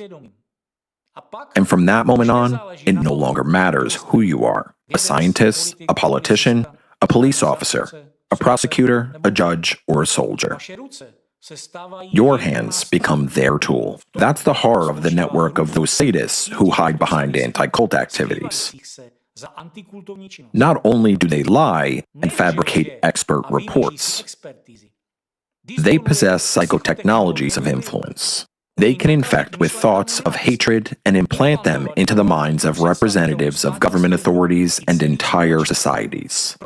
and from that moment on, it no longer matters who you are: a scientist, a politician, a police officer, a prosecutor, a judge, or a soldier. Your hands become their tool. That's the horror of the network of those sadists who hide behind anti-cult activities. Not only do they lie and fabricate expert reports, they possess psychotechnologies of influence. They can infect with thoughts of hatred and implant them into the minds of representatives of government authorities and entire societies.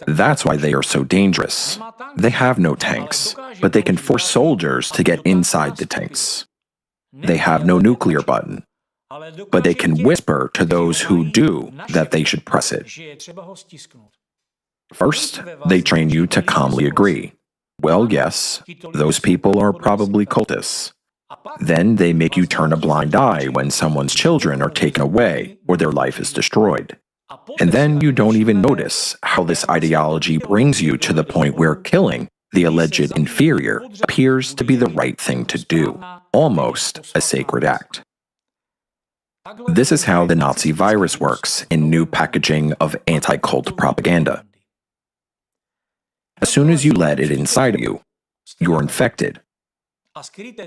That's why they are so dangerous. They have no tanks, but they can force soldiers to get inside the tanks. They have no nuclear button, but they can whisper to those who do that they should press it. First, they train you to calmly agree. Well, yes, those people are probably cultists. Then they make you turn a blind eye when someone's children are taken away or their life is destroyed. And then you don't even notice how this ideology brings you to the point where killing the alleged inferior appears to be the right thing to do, almost a sacred act. This is how the Nazi virus works in new packaging of anti-cult propaganda. As soon as you let it inside of you, you're infected.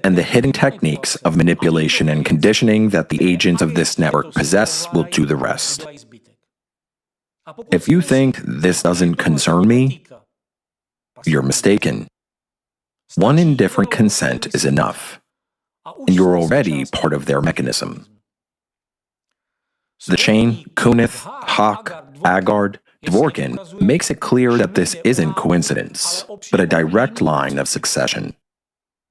And the hidden techniques of manipulation and conditioning that the agents of this network possess will do the rest. If you think this doesn't concern me, you're mistaken. One indifferent consent is enough, and you're already part of their mechanism. The chain Kunith, Hawk, Agard, Dvorkin makes it clear that this isn't coincidence, but a direct line of succession.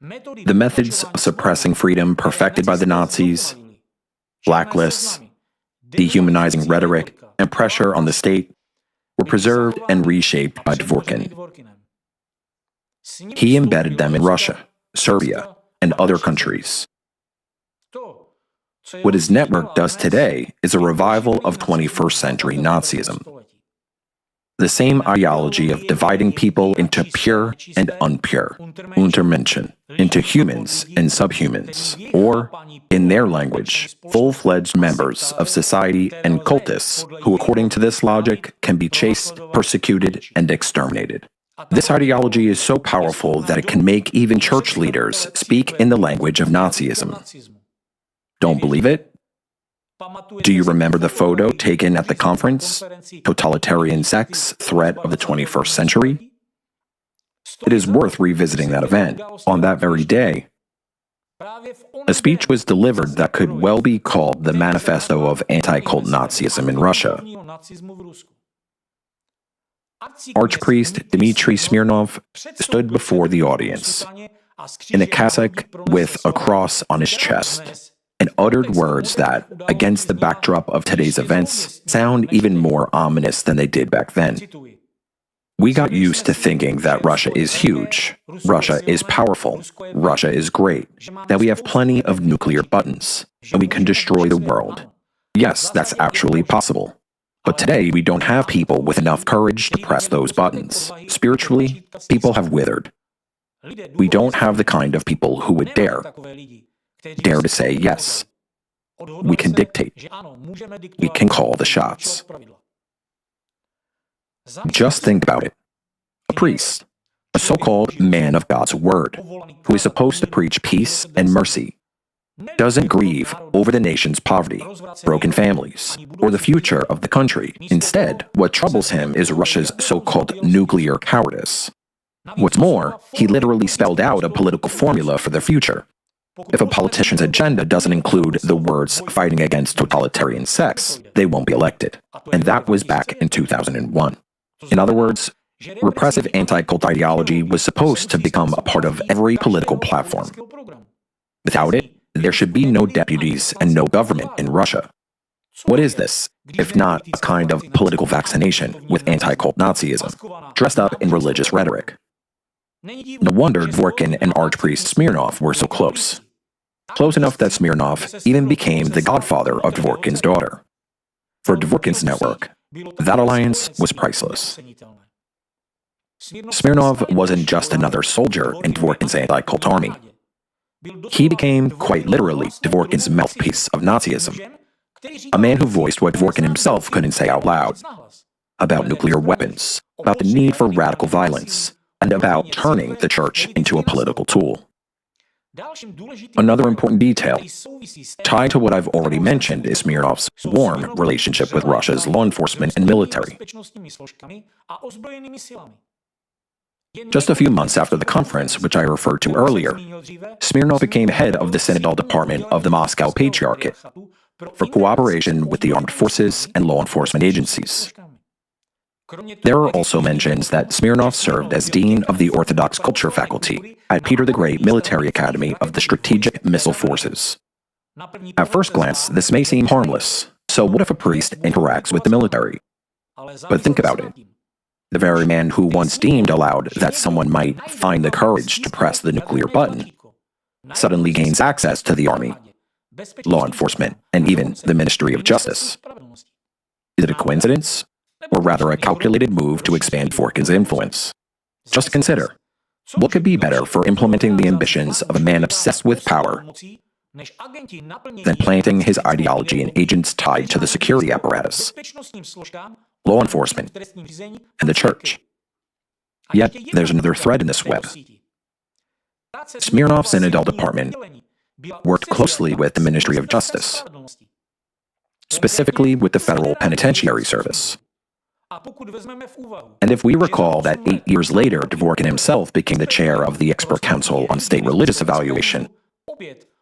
The methods of suppressing freedom perfected by the Nazis, blacklists, dehumanizing rhetoric, and pressure on the state were preserved and reshaped by Dvorkin. He embedded them in Russia, Serbia, and other countries. What his network does today is a revival of 21st century Nazism. the same ideology of dividing people into pure and unpure, Untermenschen, into humans and subhumans, or, in their language, full-fledged members of society and cultists who, according to this logic, can be chased, persecuted, and exterminated. This ideology is so powerful that it can make even church leaders speak in the language of Nazism. Don't believe it? Do you remember the photo taken at the conference, Totalitarian Sects, Threat of the 21st Century? It is worth revisiting that event. On that very day, a speech was delivered that could well be called the manifesto of anti-cult Nazism in Russia. Archpriest Dmitry Smirnov stood before the audience in a cassock with a cross on his chest and uttered words that, against the backdrop of today's events, sound even more ominous than they did back then. We got used to thinking that Russia is huge, Russia is powerful, Russia is great, that we have plenty of nuclear buttons, and we can destroy the world. Yes, that's actually possible. But today, we don't have people with enough courage to press those buttons. Spiritually, people have withered. We don't have the kind of people who would dare to say yes. We can dictate. We can call the shots. Just think about it. A priest, a so-called man of God's word, who is supposed to preach peace and mercy, doesn't grieve over the nation's poverty, broken families, or the future of the country. Instead, what troubles him is Russia's so-called nuclear cowardice. What's more, he literally spelled out a political formula for the future. If a politician's agenda doesn't include the words fighting against totalitarian sects, they won't be elected. And that was back in 2001. In other words, repressive anti-cult ideology was supposed to become a part of every political platform. Without it, there should be no deputies and no government in Russia. What is this, if not a kind of political vaccination with anti-cult Nazism, dressed up in religious rhetoric? No wonder Dvorkin and Archpriest Smirnov were so close. Close enough that Smirnov even became the godfather of Dvorkin's daughter. For Dvorkin's network, that alliance was priceless. Smirnov wasn't just another soldier in Dvorkin's anti-cult army. He became, quite literally, Dvorkin's mouthpiece of Nazism, a man who voiced what Dvorkin himself couldn't say out loud, about nuclear weapons, about the need for radical violence, and about turning the church into a political tool. Another important detail, tied to what I've already mentioned, is Smirnov's warm relationship with Russia's law enforcement and military. Just a few months after the conference, which I referred to earlier, Smirnov became head of the Synodal Department of the Moscow Patriarchate for cooperation with the armed forces and law enforcement agencies. There are also mentions that Smirnov served as Dean of the Orthodox Culture Faculty at Peter the Great Military Academy of the Strategic Missile Forces. At first glance, this may seem harmless. So what if a priest interacts with the military? But think about it. The very man who once deemed aloud that someone might find the courage to press the nuclear button suddenly gains access to the army, law enforcement, and even the Ministry of Justice. Is it a coincidence? Or rather a calculated move to expand Dvorkin's influence? Just consider, what could be better for implementing the ambitions of a man obsessed with power than planting his ideology in agents tied to the security apparatus, law enforcement, and the church? Yet, there's another thread in this web. Smirnov's Synodal Department worked closely with the Ministry of Justice, specifically with the Federal Penitentiary Service. And if we recall that 8 years later, Dvorkin himself became the chair of the Expert Council on State Religious Evaluation,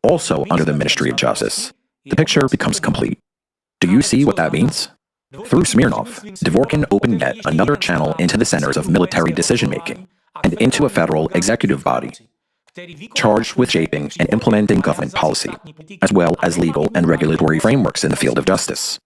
also under the Ministry of Justice, the picture becomes complete. Do you see what that means? Through Smirnov, Dvorkin opened yet another channel into the centers of military decision-making and into a federal executive body, charged with shaping and implementing government policy, as well as legal and regulatory frameworks in the field of justice.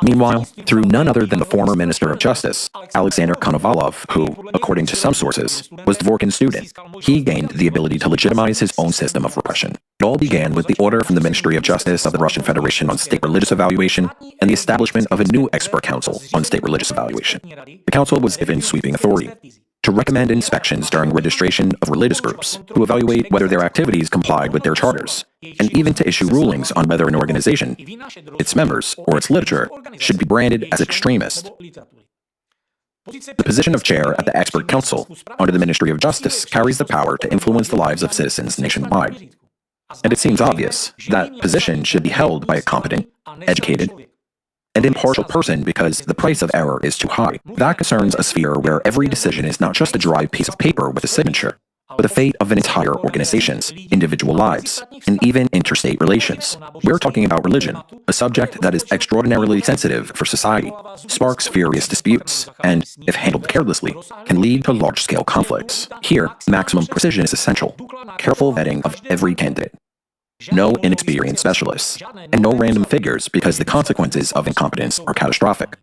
Meanwhile, through none other than the former Minister of Justice, Alexander Konovalov, who, according to some sources, was Dvorkin's student, he gained the ability to legitimize his own system of repression. It all began with the order from the Ministry of Justice of the Russian Federation on state religious evaluation and the establishment of a new expert council on state religious evaluation. The council was given sweeping authority to recommend inspections during registration of religious groups, to evaluate whether their activities complied with their charters, and even to issue rulings on whether an organization, its members, or its literature should be branded as extremist. The position of chair at the expert council under the Ministry of Justice carries the power to influence the lives of citizens nationwide. And it seems obvious that position should be held by a competent, educated, and impartial person because the price of error is too high. That concerns a sphere where every decision is not just a dry piece of paper with a signature, but the fate of an entire organization's, individual lives, and even interstate relations. We're talking about religion, a subject that is extraordinarily sensitive for society, sparks furious disputes, and, if handled carelessly, can lead to large-scale conflicts. Here, maximum precision is essential, careful vetting of every candidate. No inexperienced specialists, and no random figures because the consequences of incompetence are catastrophic.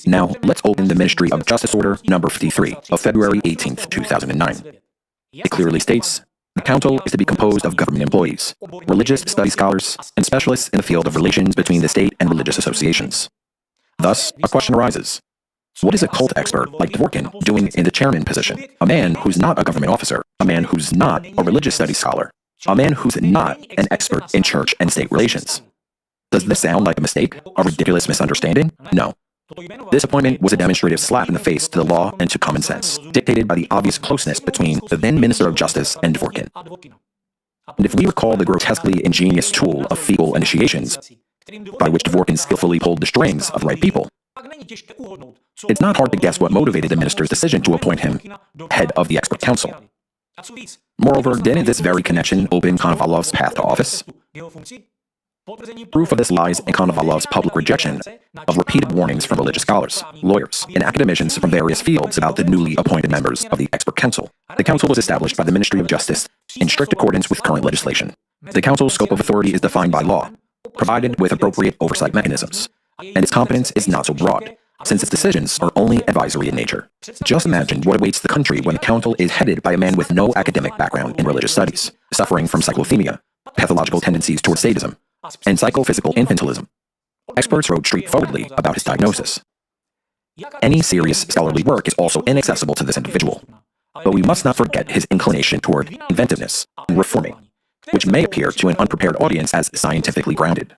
Now, let's open the Ministry of Justice Order number 53 of February 18, 2009. It clearly states, the council is to be composed of government employees, religious study scholars, and specialists in the field of relations between the state and religious associations. Thus, a question arises. What is a cult expert like Dvorkin doing in the chairman position? A man who's not a government officer, a man who's not a religious studies scholar, a man who's not an expert in church and state relations. Does this sound like a mistake? A ridiculous misunderstanding? No. This appointment was a demonstrative slap in the face to the law and to common sense, dictated by the obvious closeness between the then Minister of Justice and Dvorkin. And if we recall the grotesquely ingenious tool of feeble initiations, by which Dvorkin skillfully pulled the strings of the right people, it's not hard to guess what motivated the minister's decision to appoint him head of the expert council. Moreover, didn't this very connection open Konovalov's path to office? Proof of this lies in Konovalov's public rejection of repeated warnings from religious scholars, lawyers, and academicians from various fields about the newly appointed members of the expert council. The council was established by the Ministry of Justice in strict accordance with current legislation. The council's scope of authority is defined by law, provided with appropriate oversight mechanisms, and its competence is not so broad, since its decisions are only advisory in nature. Just imagine what awaits the country when the council is headed by a man with no academic background in religious studies, suffering from cyclothymia, pathological tendencies towards sadism, and psychophysical infantilism. Experts wrote straightforwardly about his diagnosis. Any serious scholarly work is also inaccessible to this individual, but we must not forget his inclination toward inventiveness and reforming, which may appear to an unprepared audience as scientifically grounded.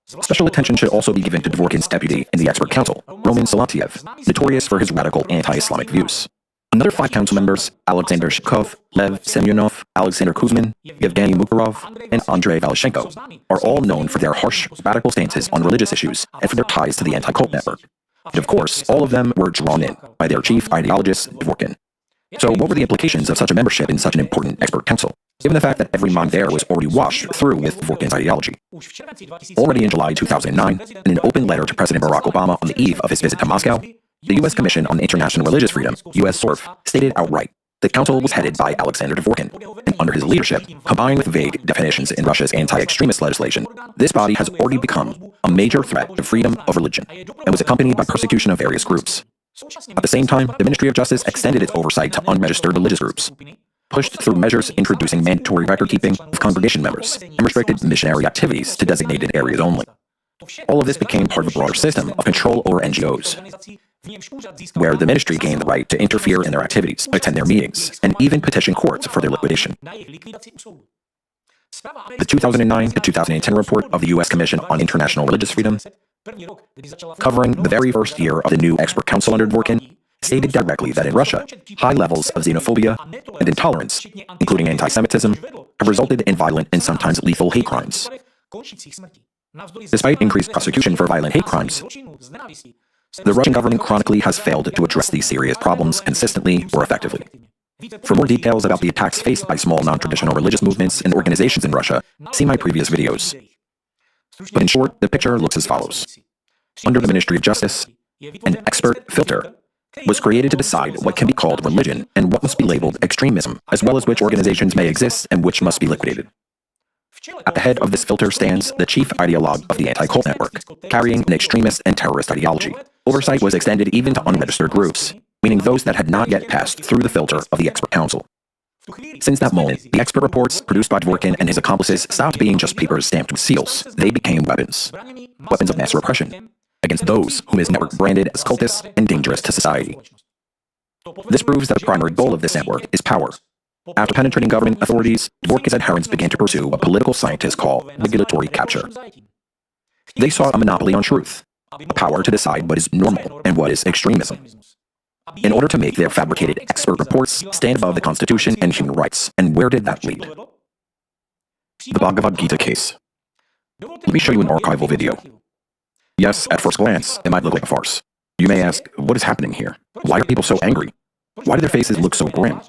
Special attention should also be given to Dvorkin's deputy in the expert council, Roman Salatyev, notorious for his radical anti-Islamic views. Another 5 council members, Alexander Shkov, Lev Semyonov, Alexander Kuzmin, Yevgeny Mukharov, and Andrei Valoshenko, are all known for their harsh, radical stances on religious issues and for their ties to the anti-cult network. And of course, all of them were drawn in by their chief ideologist, Dvorkin. So what were the implications of such a membership in such an important expert council, given the fact that every mind there was already washed through with Dvorkin's ideology? Already in July 2009, in an open letter to President Barack Obama on the eve of his visit to Moscow, the U.S. Commission on International Religious Freedom, U.S. SORF, stated outright the council was headed by Alexander Dvorkin, and under his leadership, combined with vague definitions in Russia's anti-extremist legislation, this body has already become a major threat to freedom of religion, and was accompanied by persecution of various groups. At the same time, the Ministry of Justice extended its oversight to unregistered religious groups, pushed through measures introducing mandatory record-keeping of congregation members, and restricted missionary activities to designated areas only. All of this became part of a broader system of control over NGOs, where the ministry gained the right to interfere in their activities, attend their meetings, and even petition courts for their liquidation. The 2009 to 2010 report of the U.S. Commission on International Religious Freedom, covering the very first year of the new expert council under Dvorkin, stated directly that in Russia, high levels of xenophobia and intolerance, including anti-Semitism, have resulted in violent and sometimes lethal hate crimes. Despite increased prosecution for violent hate crimes, the Russian government chronically has failed to address these serious problems consistently or effectively. For more details about the attacks faced by small non-traditional religious movements and organizations in Russia, see my previous videos. But in short, the picture looks as follows. Under the Ministry of Justice, an expert filter was created to decide what can be called religion and what must be labeled extremism, as well as which organizations may exist and which must be liquidated. At the head of this filter stands the chief ideologue of the anti-cult network, carrying an extremist and terrorist ideology. Oversight was extended even to unregistered groups, meaning those that had not yet passed through the filter of the expert council. Since that moment, the expert reports produced by Dworkin and his accomplices stopped being just papers stamped with seals. They became weapons. Weapons of mass repression, against those whom his network branded as cultists and dangerous to society. This proves that the primary goal of this network is power. After penetrating government authorities, Dworkin's adherents began to pursue what political scientists call regulatory capture. They sought a monopoly on truth, a power to decide what is normal and what is extremism, in order to make their fabricated expert reports stand above the Constitution and human rights. And where did that lead? The Bhagavad Gita case. Let me show you an archival video. Yes, at first glance, it might look like a farce. You may ask, what is happening here? Why are people so angry? Why do their faces look so grim?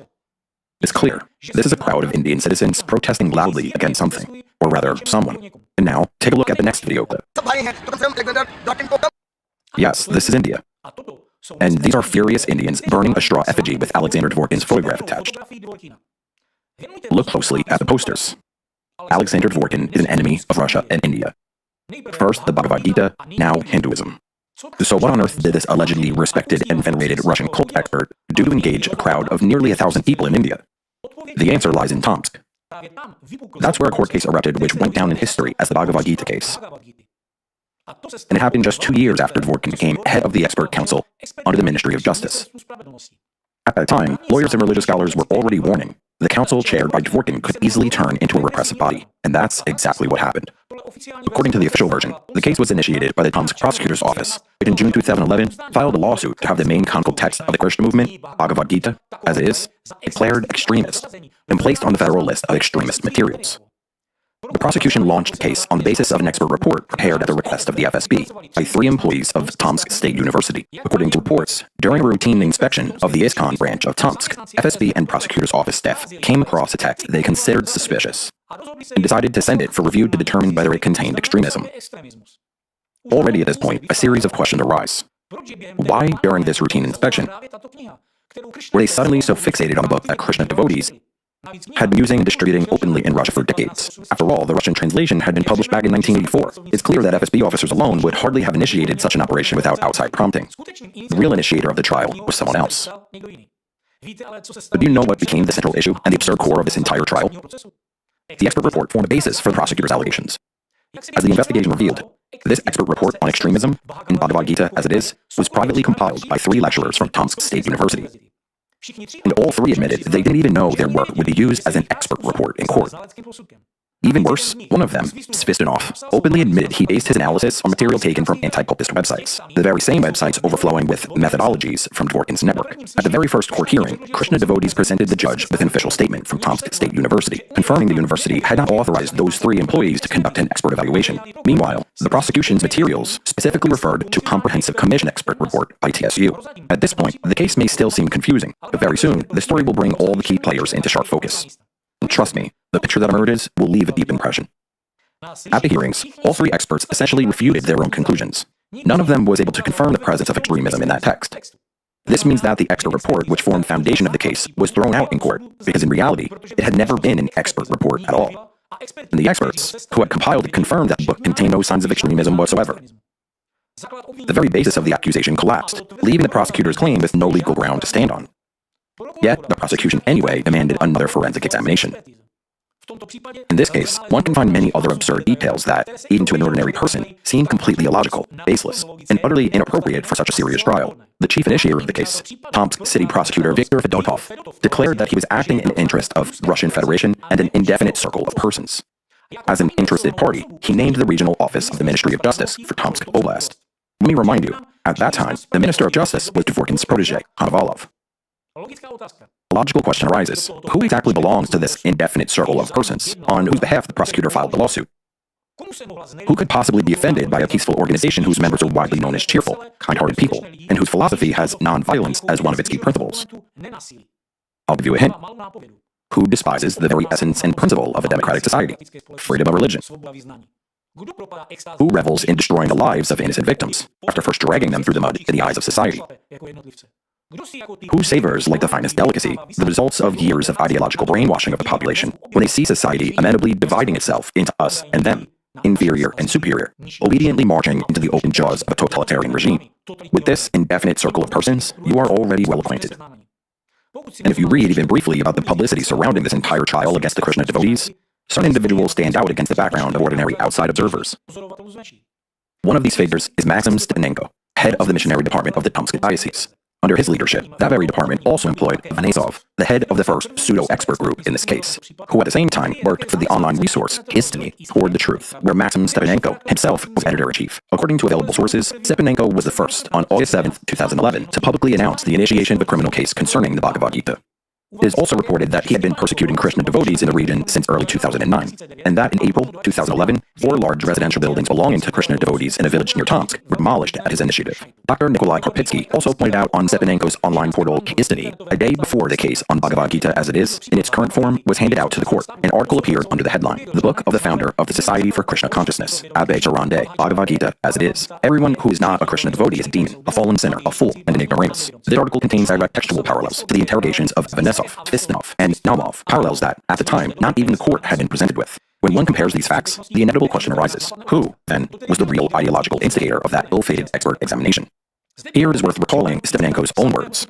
It's clear. This is a crowd of Indian citizens protesting loudly against something, or rather, someone. And now, take a look at the next video clip. Yes, this is India. And these are furious Indians burning a straw effigy with Alexander Dworkin's photograph attached. Look closely at the posters. Alexander Dworkin is an enemy of Russia and India. First the Bhagavad Gita, now Hinduism. So what on earth did this allegedly respected and venerated Russian cult expert do to engage a crowd of nearly 1,000 people in India? The answer lies in Tomsk. That's where a court case erupted which went down in history as the Bhagavad Gita case. And it happened just 2 years after Dworkin became head of the expert council under the Ministry of Justice. At that time, lawyers and religious scholars were already warning the council chaired by Dworkin could easily turn into a repressive body, and that's exactly what happened. According to the official version, the case was initiated by the Tomsk prosecutor's office, which in June 2011 filed a lawsuit to have the main canonical text of the Krishna movement, Bhagavad Gita, as it is, declared extremist and placed on the federal list of extremist materials. The prosecution launched the case on the basis of an expert report prepared at the request of the FSB by 3 employees of Tomsk State University. According to reports, during a routine inspection of the ISKCON branch of Tomsk, FSB and prosecutor's office staff came across a text they considered suspicious and decided to send it for review to determine whether it contained extremism. Already at this point, a series of questions arise. Why, during this routine inspection, were they suddenly so fixated on a book that Krishna devotees had been using and distributing openly in Russia for decades? After all, the Russian translation had been published back in 1984. It's clear that FSB officers alone would hardly have initiated such an operation without outside prompting. The real initiator of the trial was someone else. But do you know what became the central issue and the absurd core of this entire trial? The expert report formed a basis for the prosecutor's allegations. As the investigation revealed, this expert report on extremism, in Bhagavad Gita as it is, was privately compiled by 3 lecturers from Tomsk State University. And all 3 admitted they didn't even know their work would be used as an expert report in court. Even worse, one of them, Svistunov, openly admitted he based his analysis on material taken from anti-cultist websites, the very same websites overflowing with methodologies from Dworkin's network. At the very first court hearing, Krishna devotees presented the judge with an official statement from Tomsk State University, confirming the university had not authorized those 3 employees to conduct an expert evaluation. Meanwhile, the prosecution's materials specifically referred to a comprehensive commission expert report by TSU. At this point, the case may still seem confusing, but very soon, the story will bring all the key players into sharp focus. And trust me, the picture that emerges will leave a deep impression. At the hearings, all 3 experts essentially refuted their own conclusions. None of them was able to confirm the presence of extremism in that text. This means that the expert report, which formed the foundation of the case, was thrown out in court, because in reality, it had never been an expert report at all. And the experts who had compiled it confirmed that the book contained no signs of extremism whatsoever. The very basis of the accusation collapsed, leaving the prosecutor's claim with no legal ground to stand on. Yet, the prosecution anyway demanded another forensic examination. In this case, one can find many other absurd details that, even to an ordinary person, seem completely illogical, baseless, and utterly inappropriate for such a serious trial. The chief initiator of the case, Tomsk City Prosecutor Viktor Fedotov, declared that he was acting in the interest of the Russian Federation and an indefinite circle of persons. As an interested party, he named the regional office of the Ministry of Justice for Tomsk Oblast. Let me remind you, at that time, the Minister of Justice was Dworkin's protege, Konovalov. A logical question arises: who exactly belongs to this indefinite circle of persons, on whose behalf the prosecutor filed the lawsuit? Who could possibly be offended by a peaceful organization whose members are widely known as cheerful, kind-hearted people, and whose philosophy has non-violence as one of its key principles? I'll give you a hint. Who despises the very essence and principle of a democratic society, freedom of religion? Who revels in destroying the lives of innocent victims, after first dragging them through the mud in the eyes of society? Who savors like the finest delicacy the results of years of ideological brainwashing of the population when they see society amenably dividing itself into us and them, inferior and superior, obediently marching into the open jaws of a totalitarian regime? With this indefinite circle of persons, you are already well acquainted. And if you read even briefly about the publicity surrounding this entire trial against the Krishna devotees, certain individuals stand out against the background of ordinary outside observers. One of these figures is Maxim Stepanenko, head of the missionary department of the Tomsk diocese. Under his leadership, that very department also employed Vanesov, the head of the first pseudo-expert group in this case, who at the same time worked for the online resource Histony Toward the Truth, where Maxim Stepanenko himself was editor-in-chief. According to available sources, Stepanenko was the first, on August 7, 2011, to publicly announce the initiation of a criminal case concerning the Bhagavad Gita. It is also reported that he had been persecuting Krishna devotees in the region since early 2009, and that in April 2011, 4 large residential buildings belonging to Krishna devotees in a village near Tomsk were demolished at his initiative. Dr. Nikolai Karpitsky also pointed out on Stepanenko's online portal Histony, a day before the case on Bhagavad Gita as it is, in its current form, was handed out to the court. An article appeared under the headline, "The Book of the Founder of the Society for Krishna Consciousness, Abhay Charande, Bhagavad Gita as it is. Everyone who is not a Krishna devotee is a demon, a fallen sinner, a fool, and an ignoramus." This article contains direct textual parallels to the interrogations of Vanesov, Fistonov, and Naumov, parallels that, at the time, not even the court had been presented with. When one compares these facts, the inevitable question arises: who, then, was the real ideological instigator of that ill-fated expert examination? Here it is worth recalling Stepanenko's own words.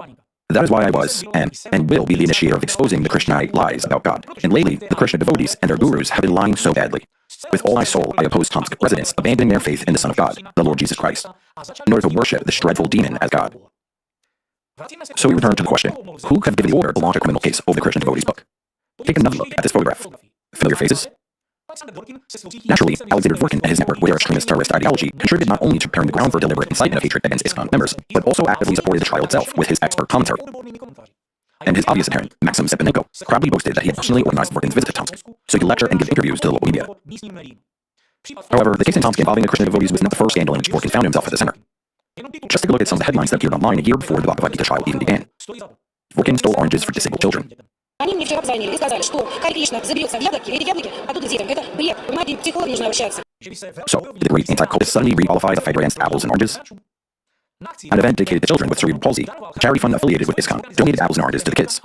"That is why I was, and will be the initiator of exposing the Krishnite lies about God. And lately, the Krishna devotees and their gurus have been lying so badly. With all my soul, I oppose Tomsk residents abandoning their faith in the Son of God, the Lord Jesus Christ, in order to worship this dreadful demon as God." So we return to the question, who could have given the order to launch a criminal case over the Krishna devotees' book? Take another look at this photograph. Familiar faces? Naturally, Alexander Dworkin and his network with their extremist terrorist ideology contributed not only to preparing the ground for deliberate incitement of hatred against ISKCON members, but also actively supported the trial itself with his expert commentary. And his obvious adherent, Maxim Stepanenko, proudly boasted that he had personally organized Dworkin's visit to Tomsk, so he could lecture and give interviews to the local media. However, the case in Tomsk involving the Krishna devotees was not the first scandal in which Dworkin found himself at the center. Just take a look at some of the headlines that appeared online a year before the Bhagavad Gita trial even began. Dworkin stole oranges for disabled children. Они мне вчера позвонили и сказали, что Хари Кришна заберется в яблоки, эти яблоки падут детям. Это бред. Понимаете, психологи нужно обращаться. So, did the great anti-cultists suddenly re-qualify the fight against apples and oranges? An event dedicated to children with cerebral palsy, a charity fund affiliated with ISKCON, donated apples and oranges to the kids.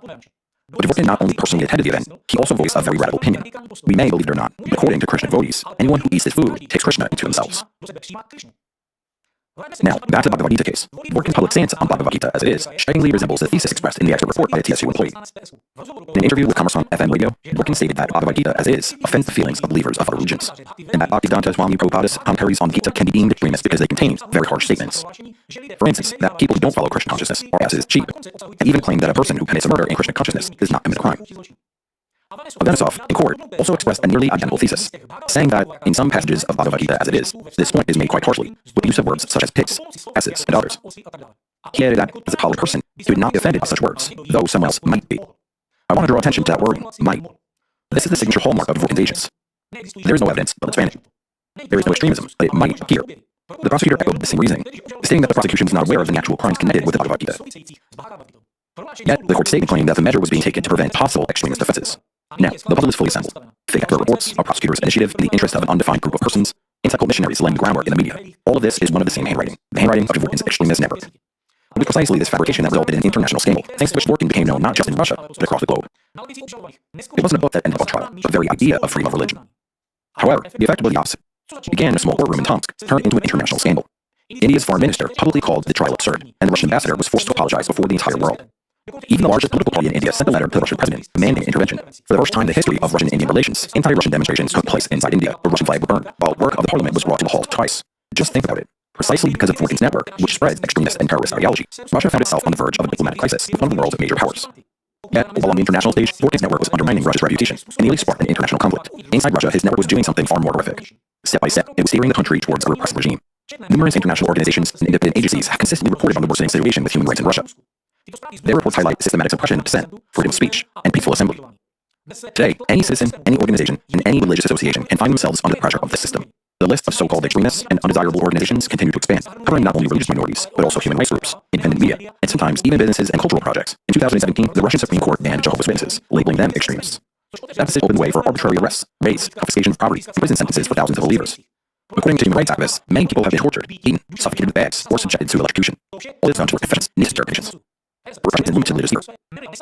But Dworkin not only personally attended the event, he also voiced a very radical opinion. We may believe it or not, but according to Krishna devotees, anyone who eats this food takes Krishna into themselves. Now, back to the Bhagavad Gita case. Dworkin's public stance on Bhagavad Gita as it is strikingly resembles the thesis expressed in the expert report by a TSU employee. In an interview with Commerce FM Radio, Dworkin stated that Bhagavad Gita as it is offends the feelings of believers of other religions, and that Bhaktivedanta Swami Prabhupada's commentaries on Gita can be deemed extremist because they contain very harsh statements. For instance, that people who don't follow Krishna consciousness are as is cheap, and even claim that a person who commits a murder in Krishna consciousness does not commit a crime. Vanesov, in court, also expressed a nearly identical thesis, saying that, in some passages of Bhagavad Gita as it is, this point is made quite harshly, with the use of words such as pigs, asses, and others. He added that, as a tolerant person, he would not be offended by such words, though someone else might be. I want to draw attention to that word, might. This is the signature hallmark of Dworkin's agents. There is no evidence, but it's vanity. There is no extremism, but it might appear. The prosecutor echoed the same reasoning, stating that the prosecution was not aware of the actual crimes connected with the Bhagavad Gita. Yet, the court statement claimed that the measure was being taken to prevent possible extremist offenses. Now, the puzzle is fully assembled. Fake expert reports, a prosecutor's initiative in the interest of an undefined group of persons, anti-cult missionaries laying the groundwork in the media. All of this is one of the same handwriting, the handwriting of Dworkin's extremist network. It was precisely this fabrication that resulted in an international scandal, thanks to which Dworkin became known not just in Russia, but across the globe. It wasn't a book that ended up on trial, but the very idea of freedom of religion. However, the effect was the opposite. It began in a small courtroom in Tomsk, turned into an international scandal. India's foreign minister publicly called the trial absurd, and the Russian ambassador was forced to apologize before the entire world. Even the largest political party in India sent a letter to the Russian president demanding intervention. For the first time in the history of Russian-Indian relations, anti-Russian demonstrations took place inside India. The Russian flag was burned, while work of the parliament was brought to a halt twice. Just think about it. Precisely because of Dworkin's network, which spreads extremist and terrorist ideology, Russia found itself on the verge of a diplomatic crisis with one of the world's major powers. Yet, while on the international stage, Dworkin's network was undermining Russia's reputation and nearly sparked an international conflict. Inside Russia, his network was doing something far more horrific. Step by step, it was steering the country towards a repressive regime. Numerous international organizations and independent agencies have consistently reported on the worsening situation with human rights in Russia. Their reports highlight systematic suppression of dissent, freedom of speech, and peaceful assembly. Today, any citizen, any organization, and any religious association can find themselves under the pressure of this system. The list of so-called extremists and undesirable organizations continue to expand, covering not only religious minorities, but also human rights groups, independent media, and sometimes even businesses and cultural projects. In 2017, the Russian Supreme Court banned Jehovah's Witnesses, labeling them extremists. That decision opened the way for arbitrary arrests, raids, confiscation of property, and prison sentences for thousands of believers. According to human rights activists, many people have been tortured, beaten, suffocated with bags, or subjected to electrocution. All this done to work confessions in these conditions. Russians moved to religious leaders.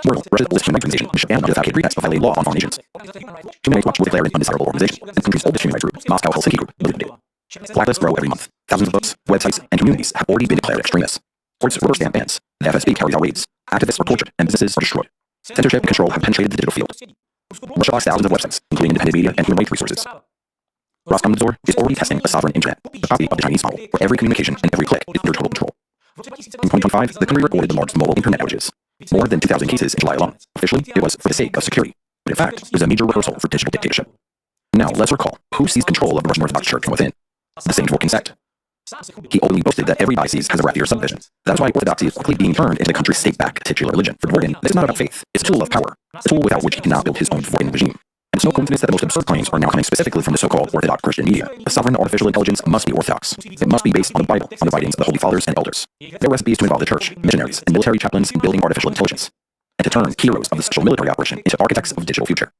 Moreover, Russia's oldest human rights organization, the banned defalcated pretext of violating law on foreign nations. Human Rights Watch will declare an undesirable organization, and the country's oldest human rights group, Moscow Helsinki Group, will liquidate. Blacklists grow every month. Thousands of books, websites, and communities have already been declared extremists. Courts rubber stamp bans. The FSB carries out raids. Activists are tortured, and businesses are destroyed. Censorship and control have penetrated the digital field. Russia blocks thousands of websites, including independent media and human rights resources. Roskomnadzor is already testing a sovereign internet, a copy of the Chinese model, where every communication and every click is under total control. In 2025, the country recorded the largest mobile internet outages. More than 2,000 cases in July alone. Officially, it was for the sake of security. But in fact, it was a major rehearsal for digital dictatorship. Now, let's recall who seized control of the Russian Orthodox Church from within. The same Dworkin sect. He openly boasted that every diocese has a rathier subdivision. That's why Orthodoxy is quickly being turned into the country's state-backed titular religion. For Dworkin, this is not about faith. It's a tool of power. A tool without which he cannot build his own Dworkin regime. And it's no coincidence that the most absurd claims are now coming specifically from the so-called Orthodox Christian media. The sovereign artificial intelligence must be orthodox. It must be based on the Bible, on the writings of the Holy Fathers and Elders. Their recipe is to involve the church, missionaries, and military chaplains in building artificial intelligence, and to turn heroes of the special military operation into architects of digital future.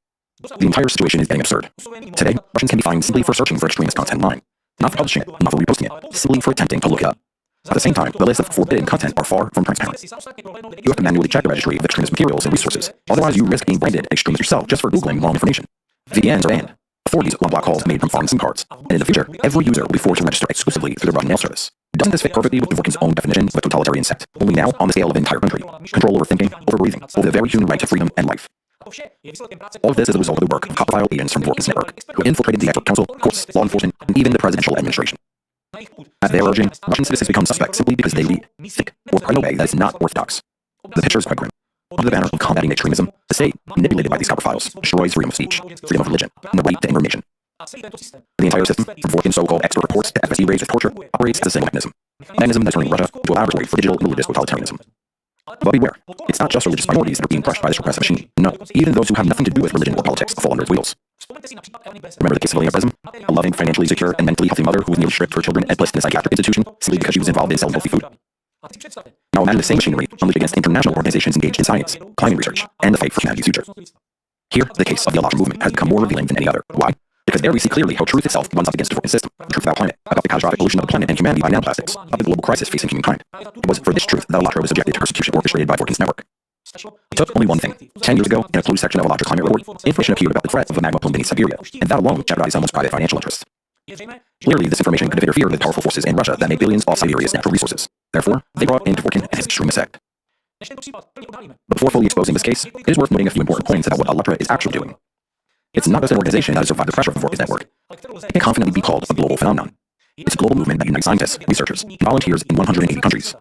The entire situation is getting absurd. Today, Russians can be fined simply for searching for extremist content online. Not for publishing it, not for reposting it, simply for attempting to look it up. At the same time, the lists of forbidden content are far from transparent. You have to manually check the registry of extremist materials and resources, otherwise you risk being branded an extremist yourself just for Googling wrong information. VPNs are banned. Authorities will block calls made from foreign SIM cards, and in the future, every user will be forced to register exclusively through the Russian mail service. Doesn't this fit perfectly with Dworkin's own definition of a totalitarian sect, only now on the scale of an entire country? Control over thinking, over breathing, over the very human right to freedom and life. All of this is a result of the work of high-profile agents from Dworkin's network, who infiltrated the expert council, courts, law enforcement, and even the presidential administration. At their urging, Russian citizens become suspects simply because they lead, think, or pray in a way that is not orthodox. The picture is quite grim. Under the banner of combating extremism, the state, manipulated by these copper files, destroys freedom of speech, freedom of religion, and the right to information. The entire system, from Dworkin's so-called expert reports to FSB raids with torture, operates as a single mechanism. A mechanism that's turning Russia into a laboratory for digital and religious totalitarianism. But beware, it's not just religious minorities that are being crushed by this repressive machine. No, even those who have nothing to do with religion or politics fall under its wheels. Remember the case of Elena Prism, a loving, financially secure, and mentally healthy mother who was nearly stripped her children and placed in a psychiatric institution simply because she was involved in selling healthy food. Now imagine the same machinery unleashed against international organizations engaged in science, climate research, and the fight for humanity's future. Here, the case of the Allatra movement has become more revealing than any other. Why? Because there we see clearly how truth itself runs up against the Dworkin system, the truth about climate, about the catastrophic pollution of the planet and humanity by nanoplastics, about the global crisis facing humankind. It was for this truth that Allatra was subjected to persecution orchestrated by Dworkin's network. It took only one thing. 10 years ago, in a closed section of Allatra climate report, information appeared about the threat of a magma plume beneath Siberia, and that alone jeopardized someone's private financial interests. Clearly, this information could have interfered with powerful forces in Russia that make billions off Siberia's natural resources. Therefore, they brought in Dworkin and his extremist sect. But before fully exposing this case, it is worth noting a few important points about what Allatra is actually doing. It's not just an organization that has survived the pressure of the Dworkin network. It can confidently be called a global phenomenon. It's a global movement that unites scientists, researchers, and volunteers in 180 countries.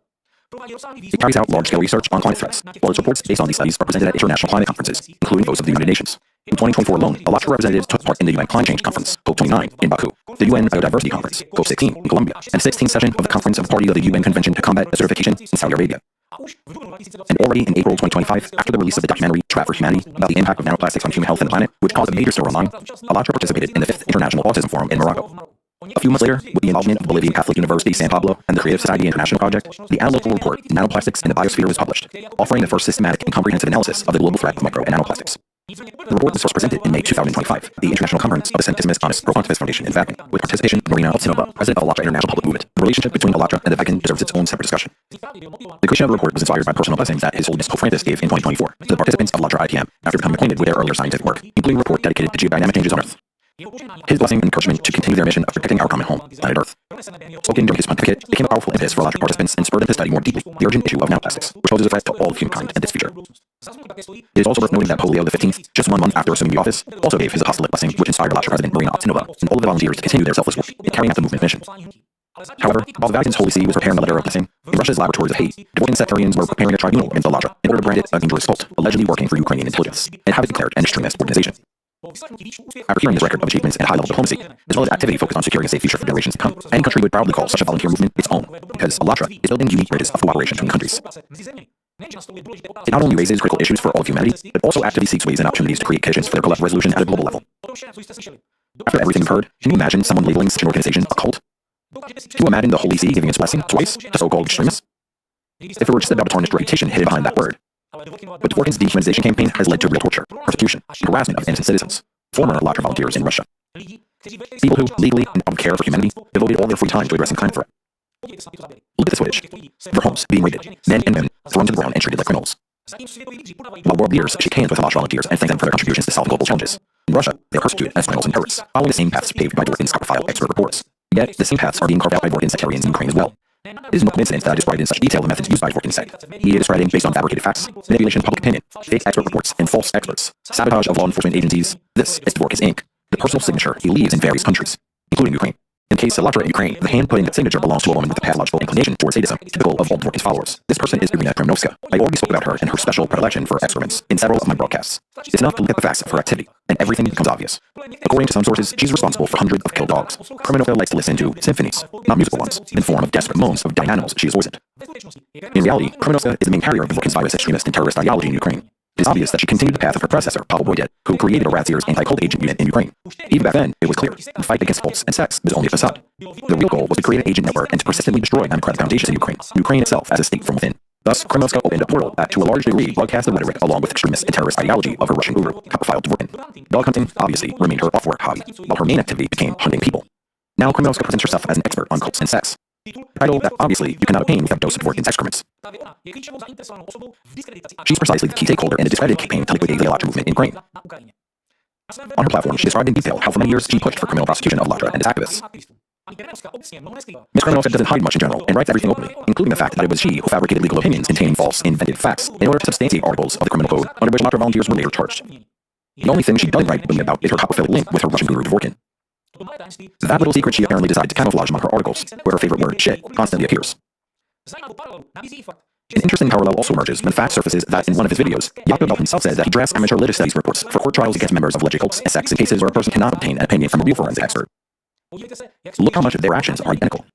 It carries out large-scale research on climate threats, while its reports based on these studies are presented at international climate conferences, including those of the United Nations. In 2024 alone, Allatra representatives took part in the UN Climate Change Conference, COP29, in Baku, the UN Biodiversity Conference, COP16, in Colombia, and the 16th session of the Conference of the Party of the UN Convention to Combat Desertification in Saudi Arabia. And already in April 2025, after the release of the documentary Trap for Humanity about the impact of nanoplastics on human health and the planet, which caused a major stir online, Allatra participated in the 5th International Autism Forum in Morocco. A few months later, with the involvement of the Bolivian Catholic University San Pablo and the Creative Society International Project, the analytical report Nanoplastics in the Biosphere was published, offering the first systematic and comprehensive analysis of the global threat of micro and nanoplastics. The report was first presented in May 2025 at the International Conference of the Centesimus Honest Pro-Pontifex Foundation in Vatican, with participation of Marina Alcinova, president of Allatra International Public Movement. The relationship between Allatra and the Vatican deserves its own separate discussion. The creation of the report was inspired by personal blessings that His Holiness Pope Francis gave in 2024 to the participants of Allatra ITM after becoming acquainted with their earlier scientific work, including a report dedicated to geodynamic changes on Earth. His blessing and encouragement to continue their mission of protecting our common home, planet Earth. Spoken during his pontificate became a powerful impetus for Allatra participants and spurred them to study more deeply the urgent issue of nanoplastics, which poses a threat to all of humankind and its future. It is also worth noting that Pope Leo XV, just 1 month after assuming the office, also gave his apostolic blessing, which inspired Allatra President Marina Alcinova and all of the volunteers to continue their selfless work in carrying out the movement's mission. However, while the Vatican's Holy See was preparing a letter of blessing, in Russia's laboratories of hate, Dworkin sectarians were preparing a tribunal against Allatra in order to brand it a dangerous cult, allegedly working for Ukrainian intelligence, and have it declared an extremist organization. After hearing this record of achievements and high-level diplomacy, as well as activity focused on securing a safe future for generations to come, any country would proudly call such a volunteer movement its own, because Allatra is building unique bridges of cooperation between countries. It not only raises critical issues for all of humanity, but also actively seeks ways and opportunities to create conditions for their collective resolution at a global level. After everything you've heard, can you imagine someone labeling such an organization a cult? Can you imagine the Holy See giving its blessing twice to so-called extremists? If it were just about a tarnished reputation hidden behind that word. But Dworkin's dehumanization campaign has led to real torture, persecution, and harassment of innocent citizens, former Allatra volunteers in Russia. People who, legally and out of care for humanity, devoted all their free time to addressing climate threat. Look at this footage. Their homes being raided, men and women thrown to the ground and treated like criminals. While world leaders shake hands with Alatra volunteers and thank them for their contributions to solving global challenges, in Russia, they are persecuted as criminals and terrorists, following the same paths paved by Dworkin's file expert reports. Yet, the same paths are being carved out by Dworkin's sectarians in Ukraine as well. It is no coincidence that I described in such detail the methods used by Dworkin's sect. Media discrediting based on fabricated facts, manipulation of public opinion, fake expert reports, and false experts, sabotage of law enforcement agencies. This is Dworkin's ink, the personal signature he leaves in various countries, including Ukraine. In the case of Alatra in Ukraine, the hand-putting signature belongs to a woman with a pathological inclination towards sadism, typical of all Dworkin's followers. This person is Irina Kremnovska. I already spoke about her and her special predilection for excrements in several of my broadcasts. It's enough to look at the facts of her activity, and everything becomes obvious. According to some sources, she's responsible for hundreds of killed dogs. Kremnovska likes to listen to symphonies, not musical ones, in the form of desperate moans of dying animals she has poisoned. In reality, Kremnovska is the main carrier of Dworkin's virus extremist and terrorist ideology in Ukraine. It is obvious that she continued the path of her predecessor, Pavel Boydet, who created a rat's ears anti-cult agent unit in Ukraine. Even back then, it was clear, the fight against cults and sects was only a facade. The real goal was to create an agent network and to persistently destroy democratic foundations in Ukraine itself as a state from within. Thus, Kremnovska opened a portal that, to a large degree, broadcast the rhetoric along with extremist and terrorist ideology of her Russian guru, Copperfile Dworkin. Dog hunting, obviously, remained her off-work hobby, while her main activity became hunting people. Now, Kremnovska presents herself as an expert on cults and sects. A title that, obviously, you cannot obtain without a dose of Dworkin's excrements. She's precisely the key stakeholder in the discredited campaign to liquidate the Alatra movement in Ukraine. On her platform, she described in detail how for many years she pushed for criminal prosecution of Alatra and its activists. Ms. Kremnovska doesn't hide much in general and writes everything openly, including the fact that it was she who fabricated legal opinions containing false, invented facts in order to substantiate articles of the criminal code under which Alatra volunteers were later charged. The only thing she doesn't write openly about is her copper-filled link with her Russian guru Dworkin. That little secret she apparently decided to camouflage among her articles, where her favorite word, shit, constantly appears. An interesting parallel also emerges when the fact surfaces that in one of his videos, Yakubov himself said that he drafts amateur religious studies reports for court trials against members of alleged cults and sects in cases where a person cannot obtain an opinion from a real forensic expert. Look how much of their actions are identical.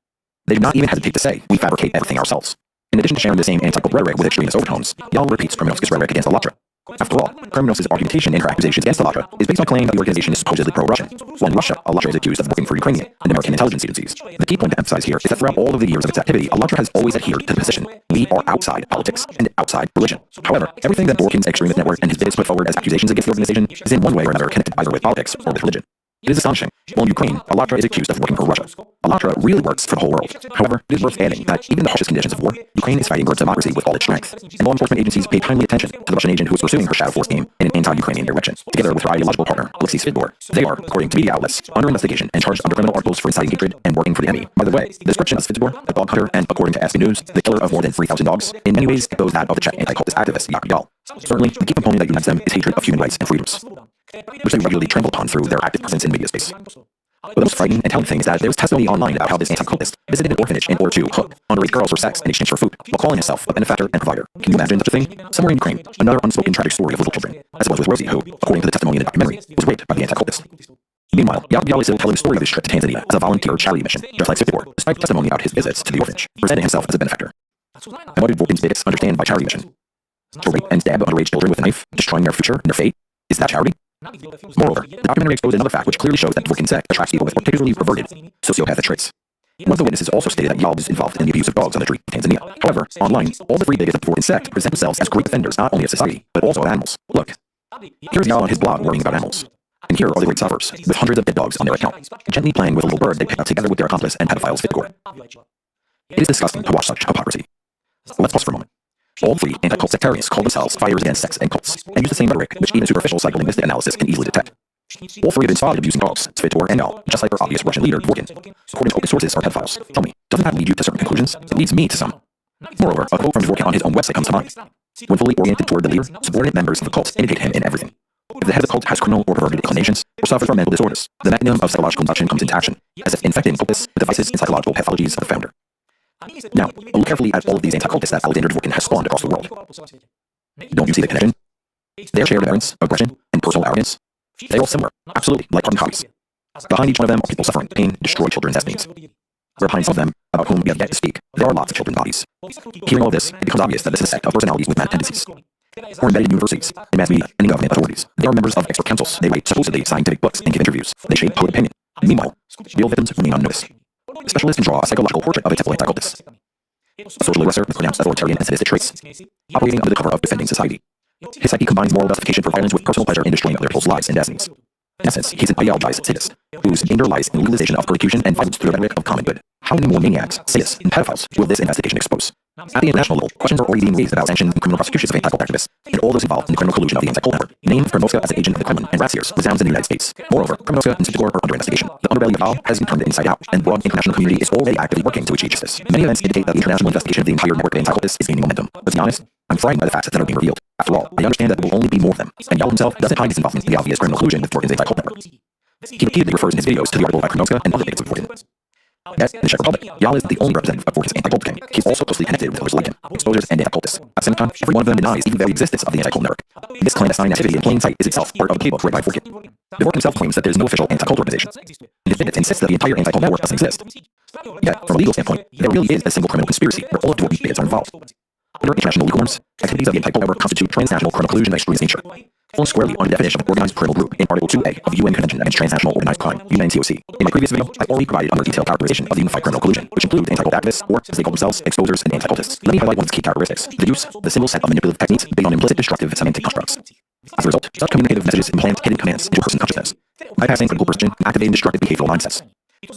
They do not even hesitate to say, we fabricate everything ourselves. In addition to sharing the same anti-cult rhetoric with extremist overtones, Yal repeats Kremnovska's rhetoric against Alatra. After all, Kremnovska's argumentation in her accusations against Alatra is based on claim that the organization is supposedly pro-Russian, while in Russia, Alatra is accused of working for Ukrainian and American intelligence agencies. The key point to emphasize here is that throughout all of the years of its activity, Alatra has always adhered to the position, we are outside politics and outside religion. However, everything that Dworkin's extremist network and his bids put forward as accusations against the organization is in one way or another connected either with politics or with religion. It is astonishing. While in Ukraine, Alatra is accused of working for Russia. Alatra really works for the whole world. However, it is worth adding that even in the harshest conditions of war, Ukraine is fighting for its democracy with all its strength. And law enforcement agencies pay timely attention to the Russian agent who is pursuing her Shadow Force game in an anti-Ukrainian direction. Together with her ideological partner, Alexei Svidor, they are, according to media outlets, under investigation and charged under criminal articles for inciting hatred and working for the enemy. By the way, the description of Svidor, a dog hunter, and according to ASCII News, the killer of more than 3,000 dogs, in many ways echoes that of the Czech anti-cultist activist Jakub Dal. Certainly, the key component that unites them is hatred of human rights and freedoms, which they regularly trample upon through their active presence in media space. But the most frightening and telling thing is that there was testimony online about how this anti-cultist visited an orphanage in order to hook underage girls for sex in exchange for food, while calling himself a benefactor and provider. Can you imagine such a thing? Somewhere in Ukraine, another unspoken tragic story of little children, as it was with Rosie, who, according to the testimony in the documentary, was raped by the anti-cultist. Meanwhile, Yakub is still telling the story of his trip to Tanzania as a volunteer charity mission, just like Svidor, despite testimony about his visits to the orphanage, presenting himself as a benefactor. And what did Dworkin's bigots understand by charity mission? To rape and stab underage children with a knife, destroying their future and their fate? Is that charity? Moreover, the documentary exposed another fact which clearly shows that Dworkin's sect attracts people with particularly perverted sociopathic traits. One of the witnesses also stated that Yal is involved in the abuse of dogs on the street of Tanzania. However, online, all the three bigots of Dworkin's sect present themselves as great defenders not only of society, but also of animals. Look, here's Yal on his blog worrying about animals. And here are the great sufferers, with hundreds of dead dogs on their account, gently playing with a little bird they pick up together with their accomplice and pedophile Svidor. It is disgusting to watch such hypocrisy. Let's pause for a moment. All three anti-cult sectarians call themselves fighters against sects and cults, and use the same rhetoric which even superficial psycholinguistic analysis can easily detect. All three have been spotted abusing dogs, Svidor and Yal, just like their obvious Russian leader, Dworkin. According to open sources, are pedophiles. Tell me, doesn't that lead you to certain conclusions? It leads me to some. Moreover, a quote from Dworkin on his own website comes to mind. When fully oriented toward the leader, subordinate members of the cult imitate him in everything. If the head of the cult has criminal or perverted inclinations, or suffers from mental disorders, the mechanism of psychological induction comes into action, as if infecting cultists with the vices and psychological pathologies of the founder. Now, look carefully at all of these anti-cultists that Alexander Dworkin has spawned across the world. Don't you see the connection? Their shared ignorance, aggression, and personal arrogance, they are all similar, absolutely, like carbon copies. Behind each one of them are people suffering pain, destroyed children's destinies. Where behind some of them, about whom we have yet to speak, there are lots of children's bodies. Hearing all this, it becomes obvious that this is a sect of personalities with mad tendencies. Or embedded in universities, in mass media, and in government authorities. They are members of expert councils. They write supposedly scientific books and give interviews. They shape public opinion. Meanwhile, real victims remain unnoticed. Specialists can draw a psychological portrait of a typical anti-cultist. A social aggressor with pronounced authoritarian and sadistic traits, operating under the cover of defending society. His psyche combines moral justification for violence with personal pleasure in destroying other people's lives and destinies. In essence, he's an ideologized sadist, whose danger lies in the legalization of persecution and violence through the rhetoric of common good. How many more maniacs, sadists, and pedophiles will this investigation expose? At the international level, questions are already being raised about sanctions and criminal prosecutions of anti-cult activists, and all those involved in the criminal collusion of the anti-cult network. The name Kremlowska as an agent of the Kremlin and Ratziers resounds in the United States. Moreover, Kremlowska and Citador are under investigation. The underbelly of all has been turned inside out, and the broad international community is already actively working to achieve justice. Many events indicate that the international investigation of the entire network of anti-cultists is gaining momentum. But to be honest, I'm frightened by the facts that are being revealed. After all, I understand that there will only be more of them, and Yell himself doesn't hide his involvement in the obvious criminal collusion with Morgan's anti-cult network. He repeatedly refers in his videos to the article by Kremlowska and other victims of Morgan. Yet, in the Czech Republic, Yal is the only representative of Morgan's anti-cult gang. He's also closely connected with others like him, exposers and anti-cultists. At the same time, every one of them denies even the very existence of the anti-cult network. This clandestine activity in plain sight is itself part of the playbook written by Forkin. Dvorkin himself claims that there is no official anti-cult organization. His minutes insists that the entire anti-cult network doesn't exist. Yet, from a legal standpoint, there really is a single criminal conspiracy where all of Dvorkin's bids are involved. Under international legal norms, activities of the anti-cult network constitute transnational criminal collusion of extremist nature. Falls squarely on the definition of an organized criminal group in Article 2A of the UN Convention Against Transnational Organized Crime, UNCOC. In my previous video, I already provided a more detailed characterization of the unified criminal collusion, which includes anti-cult activists, or as they call themselves, exposers and anti-cultists. Let me highlight one of its key characteristics: the use of the single set of manipulative techniques based on implicit destructive semantic constructs. As a result, such communicative messages implant hidden commands into a person's consciousness, bypassing critical perception and activating destructive behavioral mindsets.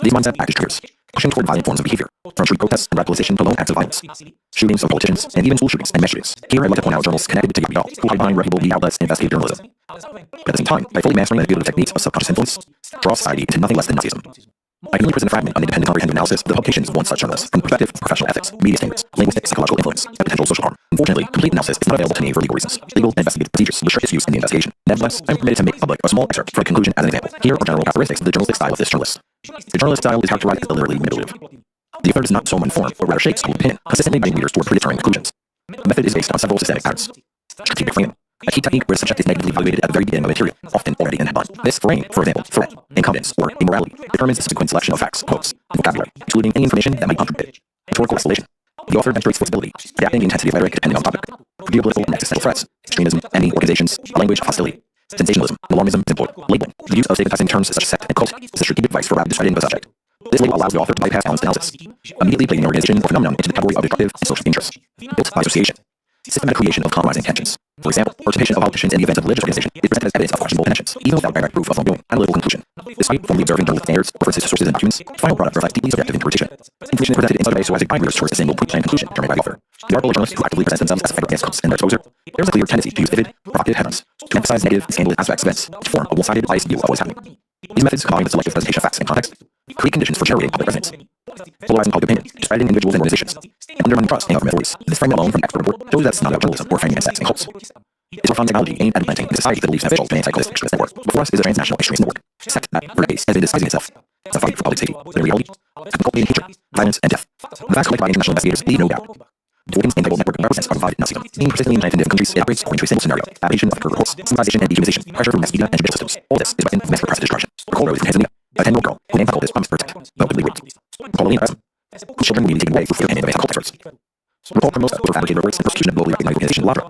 These mindsets act as triggers, pushing toward violent forms of behavior, from street protests and radicalization to lone acts of violence, shootings of politicians, and even school shootings and mass shootings. Here I'd like to point out journalists connected to Yell who hide behind reputable media outlets and investigative journalism. But at the same time, by fully mastering the manipulative techniques of subconscious influence, draw society into nothing less than Nazism. I can only present a fragment of an independent comprehensive analysis of the publications of one such journalist from the perspective of professional ethics, media standards, linguistic, psychological influence, and potential social harm. Unfortunately, complete analysis is not available to me for legal reasons. Legal and investigative procedures restrict its use in the investigation. Nevertheless, I'm permitted to make public a small excerpt from a conclusion as an example. Here are general characteristics of the journalistic style of this journalist. The journalistic style is characterized as deliberately manipulative. The author does not so inform, but rather shapes public opinion, consistently guiding readers toward predetermined conclusions. The method is based on several systemic patterns. Strategic framing, a key technique where the subject is negatively evaluated at the very beginning of material, often already in the headline. This frame, for example, threat, incompetence, or immorality, determines the subsequent selection of facts, quotes, and vocabulary, excluding any information that might contradict it. Rhetorical installation. The author demonstrates flexibility, adapting the intensity of rhetoric depending on the topic. For geopolitical and existential threats, extremism, enemy organizations, a language of hostility, sensationalism, and alarmism is employed. Labeling. The use of stigmatizing terms such as sect and cult is a strategic device for rapid discrediting of the subject. This label allows the author to bypass balanced analysis, immediately placing an organization or phenomenon into the category of destructive and social interests. Built by association. Systematic creation of compromising intentions. For example, participation of politicians in the events of religious organization is presented as evidence of questionable intentions, even without direct proof of wrongdoing. Analytical conclusion. Despite formally observing journalistic standards, references to sources and documents, the final product reflects deeply subjective interpretation. Information is presented in such a way so as to guide readers towards a single pre-planned conclusion determined by the author. There are bullet journalists who actively present themselves as fighter against cults and their exposure. There is a clear tendency to use vivid, provocative headlines to emphasize negative and scandalous aspects of events to form a one-sided, biased view of what is happening. These methods, combined with selective presentation of facts and context, create conditions for generating public resonance, polarizing public opinion, discrediting individuals and organizations, and undermining trust in government authorities. This framing alone from expert report shows that it's not about journalism or framing sects and cults. It's a technology aimed at implanting a society that believes in official and anti-cultist extremist network. Before us is a transnational extremist network, a sect that, for decades, has been disguising itself as a fight for public safety, but in reality, it's cultivating hatred, violence, and death. The facts collected by international investigators leave no doubt. Dworkin's anti-cult network represents a divided Nazism. Being persistently implanted in different countries, it operates according to a single scenario: fabrication of reports, stigmatization and dehumanization, pressure from mass media and judicial systems. All this is weapon of mass repressive destruction. Recall Rose from Tanzania, a 10-year-old girl who an anti-cultist promised to protect, relatively raped. Recall Lillian Erasmus, whose children were being taken away for the opinion of anti-cult experts. Recall Kremlowska, who fabricated reports and persecution of globally recognized organization Ladra.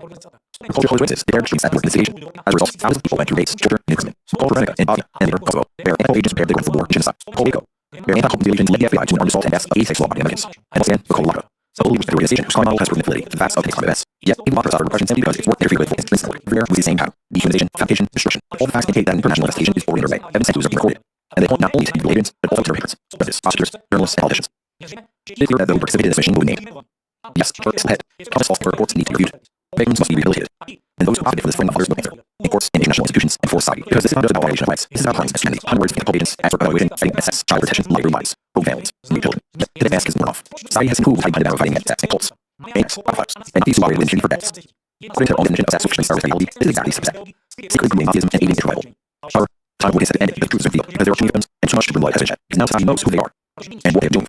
Recall Jehovah's Witnesses, they dared streets at the investigation. As a result, thousands of people went through rapes, torture, and imprisonment. Recall Veronica in Bosnia and later Kosovo, where anti-cult agents prepared the ground for war and genocide. Recall Waco, where anti-cult agents led the FBI to an armed assault and deaths of 86 law-abiding Americans. And once again, recall Ladra, a fully respected organization whose crime model has proven validity to the facts of the crime events. Yet, even Ladra suffered repression simply because its work interfered with its network. Everywhere with the same pattern: dehumanization, fabrication, destruction. All the facts indicate that an international investigation is already underway. Evidence and clues are being recorded, and they point not only to individual agents, but also to their patrons, judges, prosecutors, journalists, and politicians. It is clear that those who participated in this mission will be named. Yes, short ahead. Countless false reports need to be reviewed. Victims must be rehabilitated. And those who profited from this frame of others will answer. In courts, in international institutions, and for society. Because this is not just about violation of rights. This is about crimes against humanity. Hundreds of cult agents, acts for evaluation, fighting SS, child protection, library lives, broke families, new children. Yet, the mask isn't worn off. Society has seen who will hide behind the banner of fighting against sects and cults. Maniacs, pedophiles, and thieves who operated with impunity for decades. According to their own definition of sex, which they start with reality, this is exactly subsect. Secretly promoting Nazism and aiding its survival. However, time will be set to end if the truth is revealed, because there are too many victims and too much human blood has been shed. It's now time to know who they are and what they are doing.